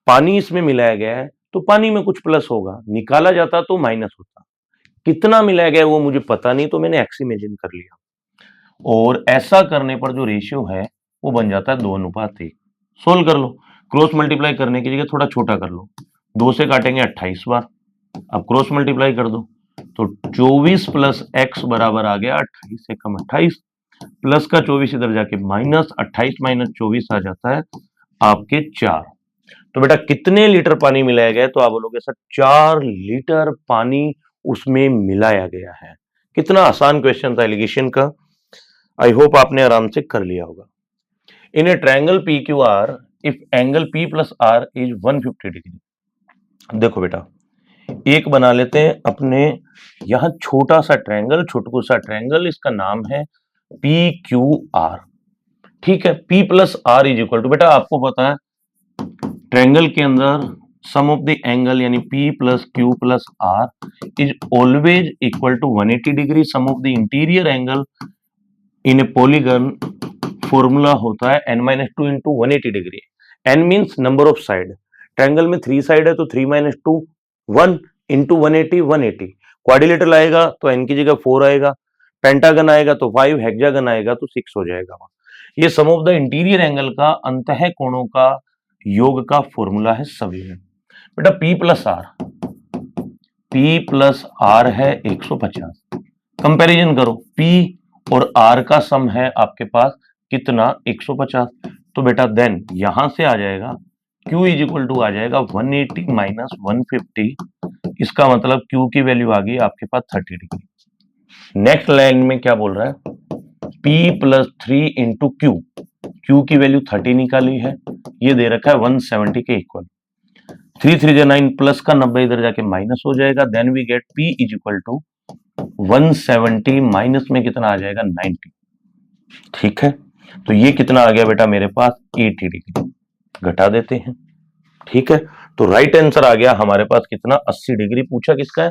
पानी इसमें मिलाया गया है तो पानी में कुछ प्लस होगा, निकाला जाता तो माइनस होता। कितना मिलाया गया वो मुझे पता नहीं, तो मैंने x इमेजिन कर लिया, और ऐसा करने पर जो रेशियो है वो बन जाता है 2:1। सोल्व कर लो, क्रॉस मल्टीप्लाई करने की जगह थोड़ा छोटा कर लो, 2 से काटेंगे 28 बार, अब क्रॉस मल्टीप्लाई कर दो तो 24 प्लस x बराबर आ गया 28 से कम 28, प्लस का 24 इधर जाके माइनस, 28 माइनस 24 आ जाता है आपके 4। तो बेटा कितने लीटर पानी मिलाया गया, तो आप बोलोगे सर 4 लीटर पानी उसमें मिलाया गया है। कितना आसान क्वेश्चन था एलिगेशन का, आई होप आपने आराम से कर लिया होगा। In a triangle PQR if angle P plus R is 150 degree. देखो बेटा, एक बना लेते हैं अपने यहां छोटा सा ट्रायंगल, छोटकू सा ट्रायंगल, इसका नाम है PQR। ठीक है, P plus R is equal to, बेटा आपको पता है ट्रायंगल के अंदर सम ऑफ द एंगल यानी P plus Q plus R is always equal to 180 degree. Sum of the interior angle in a polygon formula होता है n-2 into 180 degree. n means number of side, triangle में 3 side है तो 3 minus 2 1 into 180 180। Quadrilateral आएगा तो n की जगह 4 आएगा, पेंटागन आएगा तो 5, हेक्सागन आएगा तो 6 हो जाएगा। ये सम ऑफ द इंटीरियर एंगल का अंतः कोणों का योग का फॉर्मूला है सभी में। बेटा P प्लस आर है 150। कंपैरिजन करो, P और R का सम है आपके पास कितना 150। तो बेटा देन यहां से आ जाएगा Q इज इक्वल टू आ जाएगा 180 माइनस 150। इसका मतलब Q की वैल्यू आ गई आपके पास 30 डिग्री। नेक्स्ट लाइन में क्या बोल रहा है, P plus 3 into Q, Q की वैल्यू 30 निकाली है, ये दे रखा है 170 के इक्वल। 3 3 9 प्लस का 90 इधर जाके माइनस हो जाएगा। Then we get P is equal to 170 minus में कितना आ जाएगा 90। ठीक है, तो ये कितना आ गया बेटा मेरे पास 80 डिग्री। घटा देते हैं। ठीक है, तो राइट आंसर आ गया हमारे पास कितना 80 डिग्री। पूछा किसका है,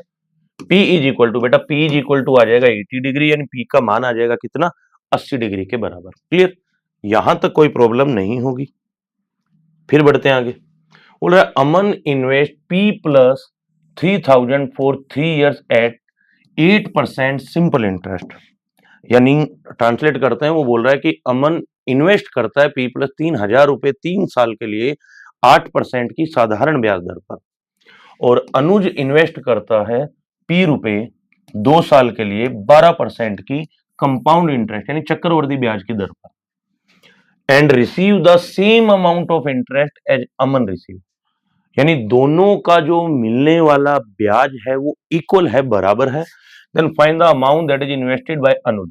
P इज इक्वल टू, बेटा P इज इक्वल टू आ जाएगा 80 डिग्री, यानी P का मान आ जाएगा कितना 80 डिग्री के बराबर। क्लियर, यहां तक कोई प्रॉब्लम नहीं होगी। फिर बढ़ते हैं आगे। बोल रहा है Aman invest P plus 3000 for 3 years at 8% simple interest. यानी ट्रांसलेट करते हैं, वो बोल रहा है कि अमन इन्वेस्ट करता है P प्लस 3000 रुपए 3 साल के लिए 8% की साधारण ब्याज दर पर, और अनुज इन्वेस्ट करता है P रुपए 2 साल के लिए 12% की कंपाउंड इंटरेस्ट यानी चक्रवर्ती ब्याज की दर पर, and receive the same amount of interest as Aman receive. यानी दोनों का जो मिलने वाला ब्याज है वो इक्वल है, बराबर है। Then find the amount that is invested by Anuj.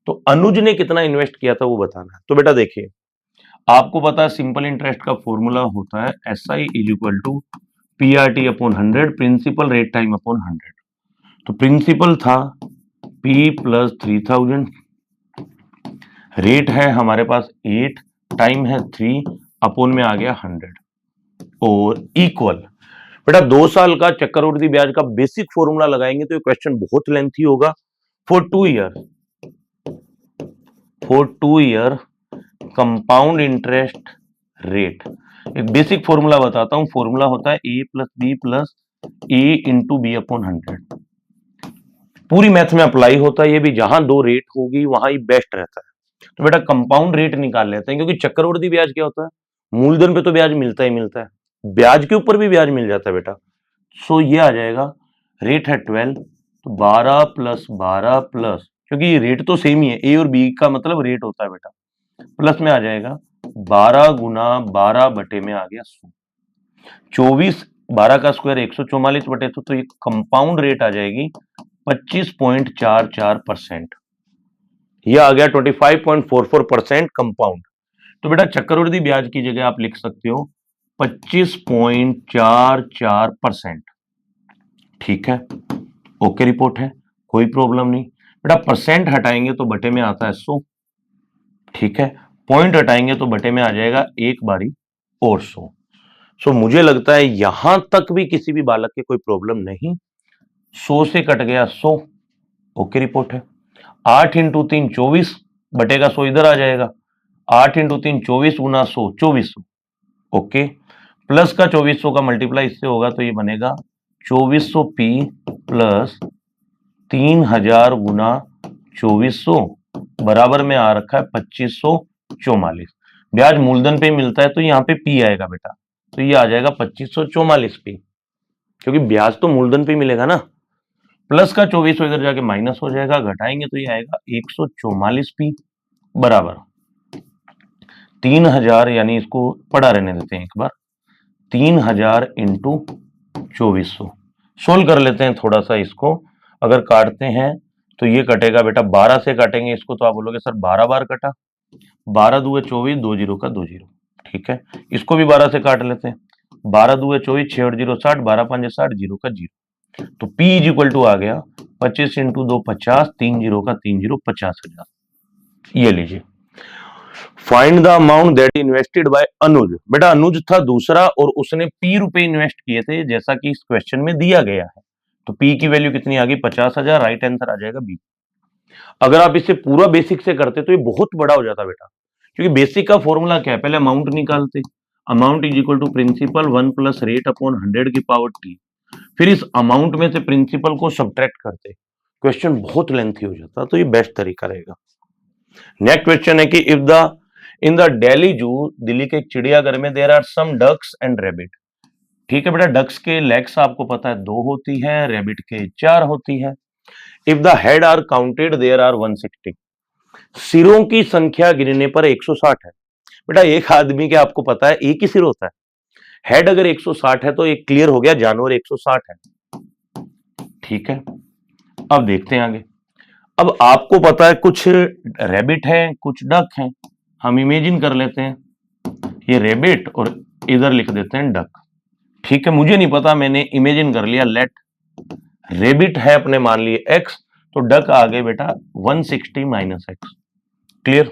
तो अनुज ने कितना इन्वेस्ट किया था वो बताना है। तो बेटा देखिए, आपको पता है सिंपल इंटरेस्ट का फॉर्मूला होता है SI is equal to PRT upon 100, principal rate time upon 100। तो प्रिंसिपल था P प्लस 3000, रेट है हमारे पास 8, टाइम है 3, अपॉन में आ गया 100 और इक्वल। बेटा 2 साल का चक्रवृद्धि ब्याज का बेसिक फॉर्मूला लगाएंगे तो ये क्वेश्चन बहुत लेंथी होगा। For 2 year compound interest rate, एक बेसिक फॉर्मूला बताता हूं। फॉर्मूला होता है A plus B plus A into B upon 100। पूरी मैथ में अप्लाई होता है ये भी, जहां 2 रेट होगी वहां ही बेस्ट रहता है। तो बेटा कंपाउंड रेट निकाल लेते हैं, क्योंकि चक्रवृद्धि ब्याज क्या होता है, मूलधन पे तो ब्याज मिलता ही मिलता है, ब्याज के ऊपर भी ब्याज मिल जाता है बेटा। सो ये आ जाएगा, रेट है 12, तो 12 प्लस 12 प्लस, क्योंकि ये रेट तो सेम ही है, ए और बी का मतलब रेट होता है बेटा, प्लस में आ जाएगा 12 गुना 12 बटे में आ गया 100, 24, 12 का स्क्वायर 144 बटे 100, तो ये कंपाउंड रेट आ जाएगी 25.44%। ये आ गया 25.44% कंपाउंड। तो बेटा चक्रवृद्धि ब्याज की जगह आप लिख सकते हो 25.44%। ठीक है, ओके रिपोर्ट है, कोई प्रॉब्लम नहीं। बेटा परसेंट हटाएंगे तो बटे में आता है 100। ठीक है, पॉइंट हटाएंगे तो बटे में आ जाएगा एक बारी और 100। सो मुझे लगता है यहां तक भी किसी भी बालक के कोई प्रॉब्लम नहीं। 100 से कट गया 100, ओके रिपोर्ट है। 8 इंटू 3 24 बटेगा 100 इधर आ जाएगा, 8 इंटू 3 24 गुना 100 2400, ओके। प्लस का 2400 का मल्टीप्लाई इससे होगा तो ये बनेगा 2400 P प्लस 3000 गुना 2400 बराबर में आ रखा है 2544। ब्याज मूलधन पे मिलता है तो यहाँ पे P आएगा बेटा, तो ये आ जाएगा 2544 P, क्योंकि ब्याज तो मूलधन पे मिलेगा ना। प्लस का 2400 इधर जाके माइनस हो जाएगा, घटाएंगे तो ये आएगा 144 P बराबर 3000, यानी इसको पढ़ा रहने देते हैं एक बार, 3000 इंटू 2400। सोल्व कर लेते हैं थोड़ा सा इसको, अगर काटते हैं तो ये कटेगा बेटा 12 से काटेंगे इसको तो आप बोलोगे सर 12 बार कटा, 12 दूगे 24, 2 जीरो का 2 जीरो। ठीक है, इसको भी 12 से काट लेते हैं, 12 दूए 24, 6 और 0 60, 12 5 60, 0 का 0। तो P इज इक्वल टू आ गया 25 इंटू 2 50, 3 0 का 3 0 50,000। ये लीजिए, find the amount that invested by Anuj. बेटा अनुज था दूसरा और उसने P रुपए इन्वेस्ट किए थे जैसा कि इस क्वेश्चन में दिया गया है। तो P की वैल्यू कितनी आ गई 50,000, राइट आंसर आ जाएगा बी। अगर आप इसे पूरा बेसिक से करते तो ये बहुत बड़ा हो जाता बेटा, क्योंकि बेसिक का फॉर्मूला क्या है, पहले अमाउंट निकालते, amount is equal to principal 1 plus rate upon 100 की पावर टी, फिर इस अमाउंट में से प्रिंसिपल को सब्ट्रैक्ट करते, क्वेश्चन बहुत लेंथी हो जाता, तो ये बेस्ट तरीका रहेगा। नेक्स्ट क्वेश्चन है कि if the in the Delhi zoo, Delhi के एक चिड़ियाघर में there are some ducks and rabbit. ठीक है बेटा, डक्स के लेग्स आपको पता है 2 होती है, रैबिट के 4 होती है। If the head are counted there are 160, सिरों की संख्या गिनने पर 160 है। बेटा एक आदमी के आपको पता है एक ही सिर होता है, हेड अगर 160 है तो एक क्लियर हो गया जानवर 160 है। ठीक है, अब देखते हैं आगे। अब आपको पता है कुछ रैबिट है कुछ डक है, हम इमेजिन कर लेते हैं, ये रैबिट और इधर लिख देते हैं डक। ठीक है, मुझे नहीं पता, मैंने इमेजिन कर लिया, लेट रैबिट है अपने मान लिए x, तो डक आ गए बेटा 160 माइनस x। क्लियर।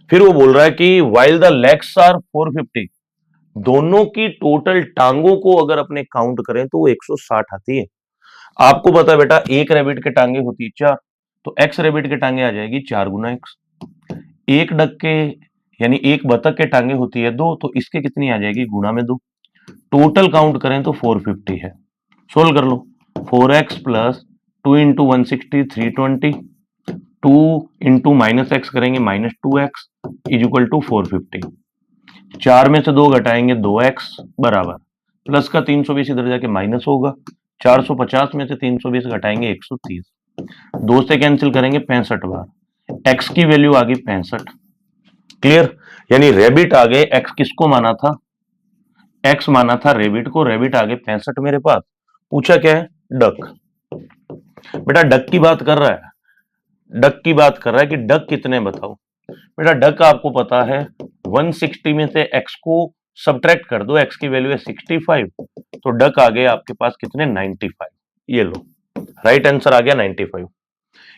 फिर वो बोल रहा है कि वाइल द लेग्स आर 450, दोनों की टोटल टांगों को अगर अपने काउंट करें तो वो 160 आती है। आपको पता है बेटा एक रैबिट के टांगे होती है 4, तो x रैबिट के टांगे आ जाएगी 4 गुना x। एक डक के यानी एक बतख के टांगे होती है 2, तो इसके कितनी आ जाएगी गुणा में 2। टोटल काउंट करें तो 450 है। सोल्व कर लो, 4x plus 2 into 160 320, 2 into minus x करेंगे minus 2x is equal to 450। 4 में से 2 घटाएंगे 2x बराबर, प्लस का 320 इधर जाके माइनस होगा, 450 में से 320 घटाएंगे 130, 2 से कैंसिल करेंगे 65 बार, x की वैल्यू आ गई 65। क्लियर, यानी रैबिट आ गए, x किसको माना था, x माना था रैबिट को, रैबिट आ गए 65 मेरे पास। पूछा क्या है, डक। बेटा डक की बात कर रहा है, डक की बात कर रहा है कि डक कितने बताओ। बेटा डक आपको पता है 160 में से x को सब्ट्रैक्ट कर दो, x की वैल्यू है 65, तो डक आ गए आपके पास कितने 95। ये लो, राइट आंसर आ गया 95।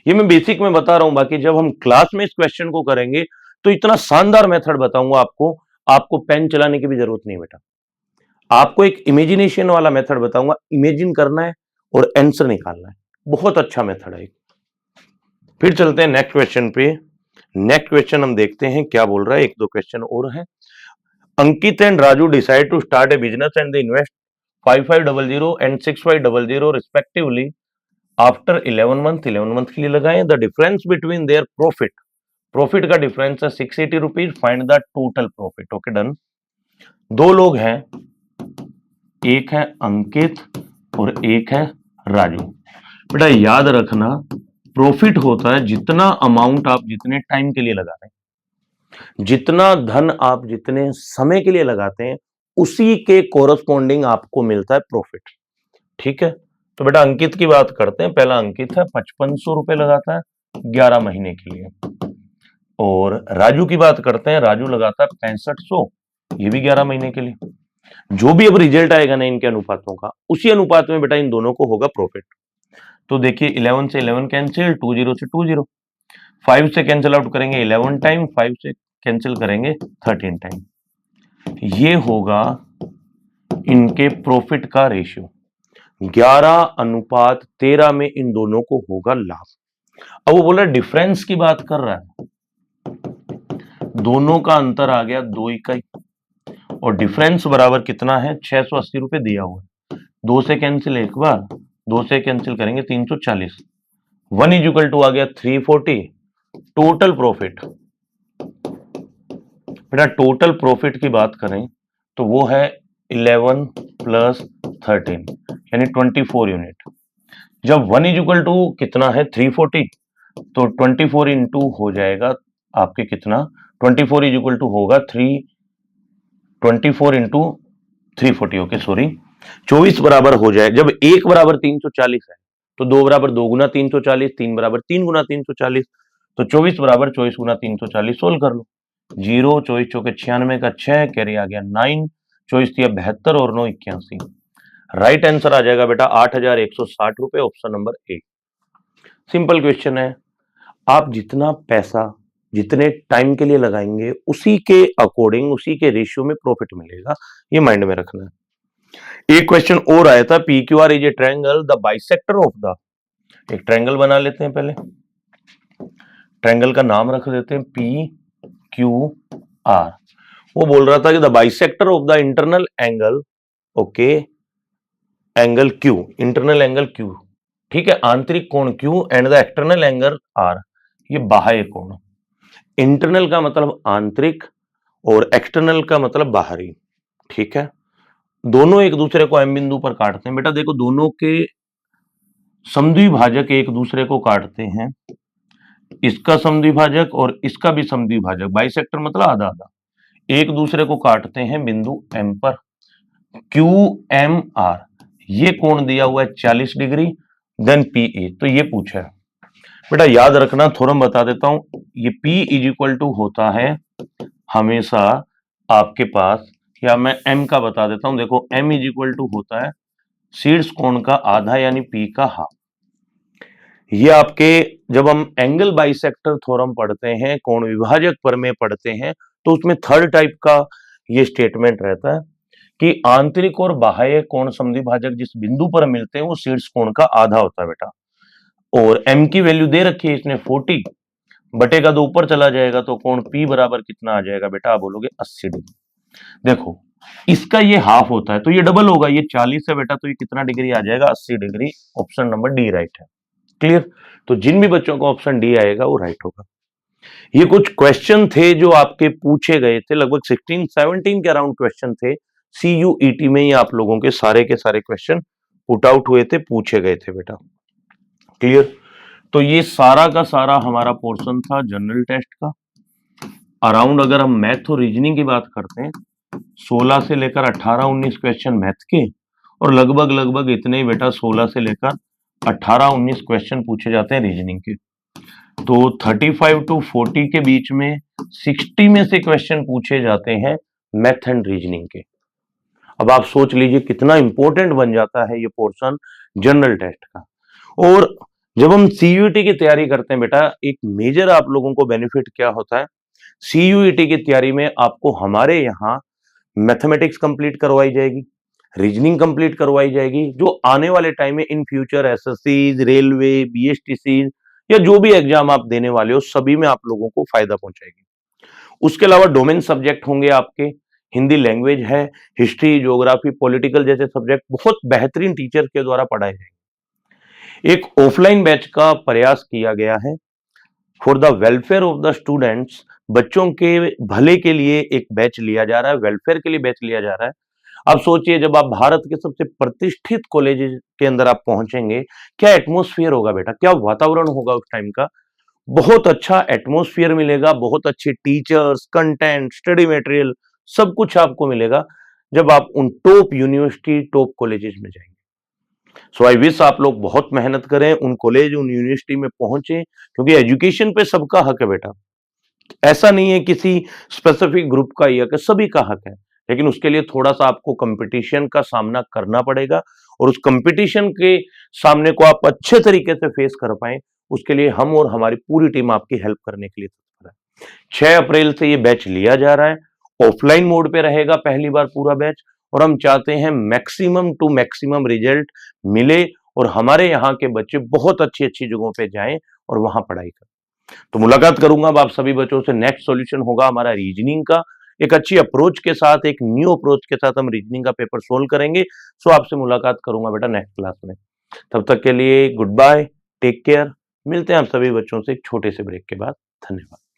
ये मैं बेसिक में बता रहा हूं, बाकी जब हम क्लास में इस क्वेश्चन को करेंगे तो इतना शानदार मेथड बताऊंगा आपको, आपको पेन चलाने की भी जरूरत नहीं बेटा, आपको एक इमेजिनेशन वाला मेथड बताऊंगा, इमेजिन करना है और आंसर निकालना है, बहुत अच्छा मेथड है। फिर चलते हैं नेक्स्ट क्वेश्चन पे। नेक्स्ट क्वेश्चन हम देखते हैं क्या बोल रहा है, एक दो क्वेश्चन और है। Ankit and Raju decide to start a business and they invest 5500 and 6500 respectively after 11 month. 11 month के लिए लगाएं। The difference between their profit, profit का डिफरेंस है 680 rupees, find the total profit. Okay done. दो लोग हैं, एक है अंकित और एक है राजू। बेटा याद रखना प्रॉफिट होता है जितना अमाउंट आप जितने टाइम के लिए लगा रहे हैं, जितना धन आप जितने समय के लिए लगाते हैं उसी के कोरस्पॉन्डिंग आपको मिलता है प्रॉफिट। ठीक है, तो बेटा अंकित की बात करते हैं। पहला अंकित है 5500 रुपए लगाता है 11 महीने के लिए, और राजू की बात करते हैं। राजू लगाता है 6500, ये भी 11 महीने के लिए। जो भी अब रिजल्ट आएगा ना इनके अनुपातों का, उसी अनुपात में बेटा इन दोनों को होगा प्रॉफिट। तो देखिए 11 से 11 कैंसिल, 20 से 20, 5 से कैंसिल आउट करेंगे 11 टाइम, 5 से कैंसिल करेंगे 13 टाइम। ये होगा इनके प्रॉफिट का रेशियो, 11:13 में इन दोनों को होगा लाभ। अब वो बोला डिफरेंस की बात कर रहा है, दोनों का अंतर आ गया 2 इकाई, और डिफरेंस बराबर कितना है 680 रुपए दिया हुआ है। 2 से कैंसिल एक बार, 2 से कैंसिल करेंगे 340, 1 इज इक्वल टू आ गया 340। टोटल प्रॉफिट, बेटा टोटल प्रॉफिट की बात करें तो वो है 11 प्लस 13 यानी 24 यूनिट। जब 1 इज इक्वल टू कितना है 340, तो 24 इंटू हो जाएगा आपके कितना, 24 इज इक्वल टू होगा 24 इंटू 340, ओके सॉरी 24 बराबर हो जाए। जब 1 बराबर 340 है तो 2 बराबर 2 गुना 340, 3 बराबर 3 गुना 340, तो 24 बराबर 24 गुना 340। सोल्व कर लो, 0, चौबीस चौके 96 का 6, कैरी आ गया 9, 24 दिया 72 और 9 81। राइट आंसर आ जाएगा बेटा 8,160 रुपए, option number A. Simple question है, आप जितना पैसा जितने टाइम के लिए लगाएंगे उसी के अकॉर्डिंग, उसी के रेशियो में प्रॉफिट मिलेगा, ये माइंड में रखना है। एक क्वेश्चन और आया था, P Q R is a triangle, the bisector of the, एक ट्रायंगल बना लेते हैं, पहले ट्रायंगल का नाम रख देते हैं पी क्यू आर। वो बोल रहा था कि the bisector of the internal angle, okay, angle Q, internal angle Q, ठीक है, आंतरिक कोण Q and the external angle R, ये बाह्य कोण। इंटरनल का मतलब आंतरिक और एक्सटर्नल का मतलब बाहरी, ठीक है। दोनों एक दूसरे को एम बिंदु पर काटते हैं। बेटा देखो, दोनों के समद्विभाजक एक दूसरे को काटते हैं, इसका समद्विभाजक और इसका भी समद्विभाजक, बाइसेक्टर मतलब आधा आधा, एक दूसरे को काटते हैं बिंदु एम पर, क्यू एम आर, ये कोण दिया हुआ है 40 डिग्री, देन पी ए, तो ये पूछा है। बेटा याद रखना, थोड़ा बता देता हूं, ये P इज इक्वल टू होता है हमेशा आपके पास, या मैं M का बता देता हूं, देखो M इज इक्वल टू होता है शीर्ष कोण का आधा यानी P का हाफ। ये आपके, जब हम एंगल बाइसेक्टर थ्योरम पढ़ते हैं, कोण विभाजक प्रमेय पढ़ते हैं, तो उसमें थर्ड टाइप का ये स्टेटमेंट रहता है कि आंतरिक और बाह्य कोण समद्विभाजक जिस बिंदु पर मिलते हैं वो शीर्ष कोण का आधा होता है बेटा। और m की वैल्यू दे रखी है इसने 40, बटेगा तो ऊपर चला जाएगा, तो कोण P बराबर कितना आ जाएगा बेटा, आप बोलोगे 80 डिग्री। देखो इसका ये हाफ होता है तो ये डबल होगा, ये 40 है बेटा, तो ये कितना डिग्री आ जाएगा, 80 degree, option number D right है। क्लियर? तो जिन भी बच्चों को ऑप्शन डी आएगा वो राइट होगा। ये कुछ क्वेश्चन थे जो आपके पूछे गए थे, लगभग 16-17 के अराउंड क्वेश्चन थे CUET में, ही आप लोगों के सारे क्वेश्चन पुट आउट हुए थे, पूछे गए थे बेटा। क्लियर? तो ये सारा का सारा हमारा पोर्शन था जनरल टेस्ट का। अराउंड अगर हम मैथ और रीजनिंग की बात करते हैं, 16 से लेकर 18-19 क्वेश्चन मैथ के, और लगभग इतने ही बेटा 16 से लेकर 18-19 क्वेश्चन पूछे जाते हैं रीजनिंग के। तो 35 to 40 के बीच में 60 में से क्वेश्चन पूछे जाते हैं मैथ एंड रीजनिंग के। अब आप सोच लीजिए कितना इंपॉर्टेंट बन जाता है ये पोर्शन जनरल टेस्ट का। और जब हम CUET की तैयारी करते हैं बेटा, एक मेजर आप लोगों को बेनिफिट क्या होता है, CUET की तैयारी में आपको हमारे यहाँ मैथमेटिक्स कंप्लीट करवाई जाएगी, रीजनिंग कंप्लीट करवाई जाएगी, जो आने वाले टाइम में in future SSC, railway, BSTC या जो भी एग्जाम आप देने वाले हो, सभी में आप लोगों को फायदा पहुंचाएगी। उसके अलावा डोमेन सब्जेक्ट होंगे आपके, हिंदी लैंग्वेज है, हिस्ट्री, ज्योग्राफी, पॉलिटिकल जैसे सब्जेक्ट बहुत बेहतरीन टीचर के द्वारा पढ़ाए जाएंगे। एक ऑफलाइन बैच का प्रयास किया गया है for the welfare of the students, बच्चों के भले के लिए एक बैच लिया जा रहा है, वेलफेयर के लिए बैच लिया जा रहा है। अब सोचिए, जब आप भारत के सबसे प्रतिष्ठित कॉलेज के अंदर आप पहुंचेंगे, क्या एटमॉस्फेयर होगा बेटा, क्या वातावरण होगा उस टाइम का, बहुत अच्छा एटमॉस्फेयर मिलेगा, बहुत अच्छे टीचर्स, कंटेंट, स्टडी मटेरियल, सब कुछ आपको मिलेगा जब आप उन टॉप यूनिवर्सिटी, टॉप कॉलेजेस में जाएंगे। सो आई विश आप लोग बहुत मेहनत करें, उन कॉलेज, उन यूनिवर्सिटी में पहुंचे, क्योंकि एजुकेशन पे सबका हक है बेटा। ऐसा नहीं है किसी स्पेसिफिक ग्रुप का ही हक है, सभी का हक है, लेकिन उसके लिए थोड़ा सा आपको कंपटीशन का सामना करना पड़ेगा, और उस कंपटीशन के सामने को आप अच्छे तरीके से फेस कर पाए, उसके लिए हम और हमारी पूरी टीम आपकी हेल्प करने के लिए तत्पर है। 6 अप्रैल से ये बैच लिया जा रहा है, ऑफलाइन मोड पे रहेगा पहली बार पूरा बैच, और हम चाहते हैं मैक्सिमम टू मैक्सिमम रिजल्ट मिले और हमारे यहाँ के बच्चे बहुत अच्छी अच्छी जगहों पे जाएं और वहां पढ़ाई करें। तो मुलाकात करूंगा अब आप सभी बच्चों से। नेक्स्ट सॉल्यूशन होगा हमारा रीजनिंग का, एक अच्छी अप्रोच के साथ, एक न्यू अप्रोच के साथ हम रीजनिंग का पेपर सोल्व करेंगे। सो आपसे मुलाकात करूंगा बेटा नेक्स्ट क्लास में। तब तक के लिए गुड बाय, टेक केयर। मिलते हैं आप सभी बच्चों से एक छोटे से ब्रेक के बाद। धन्यवाद।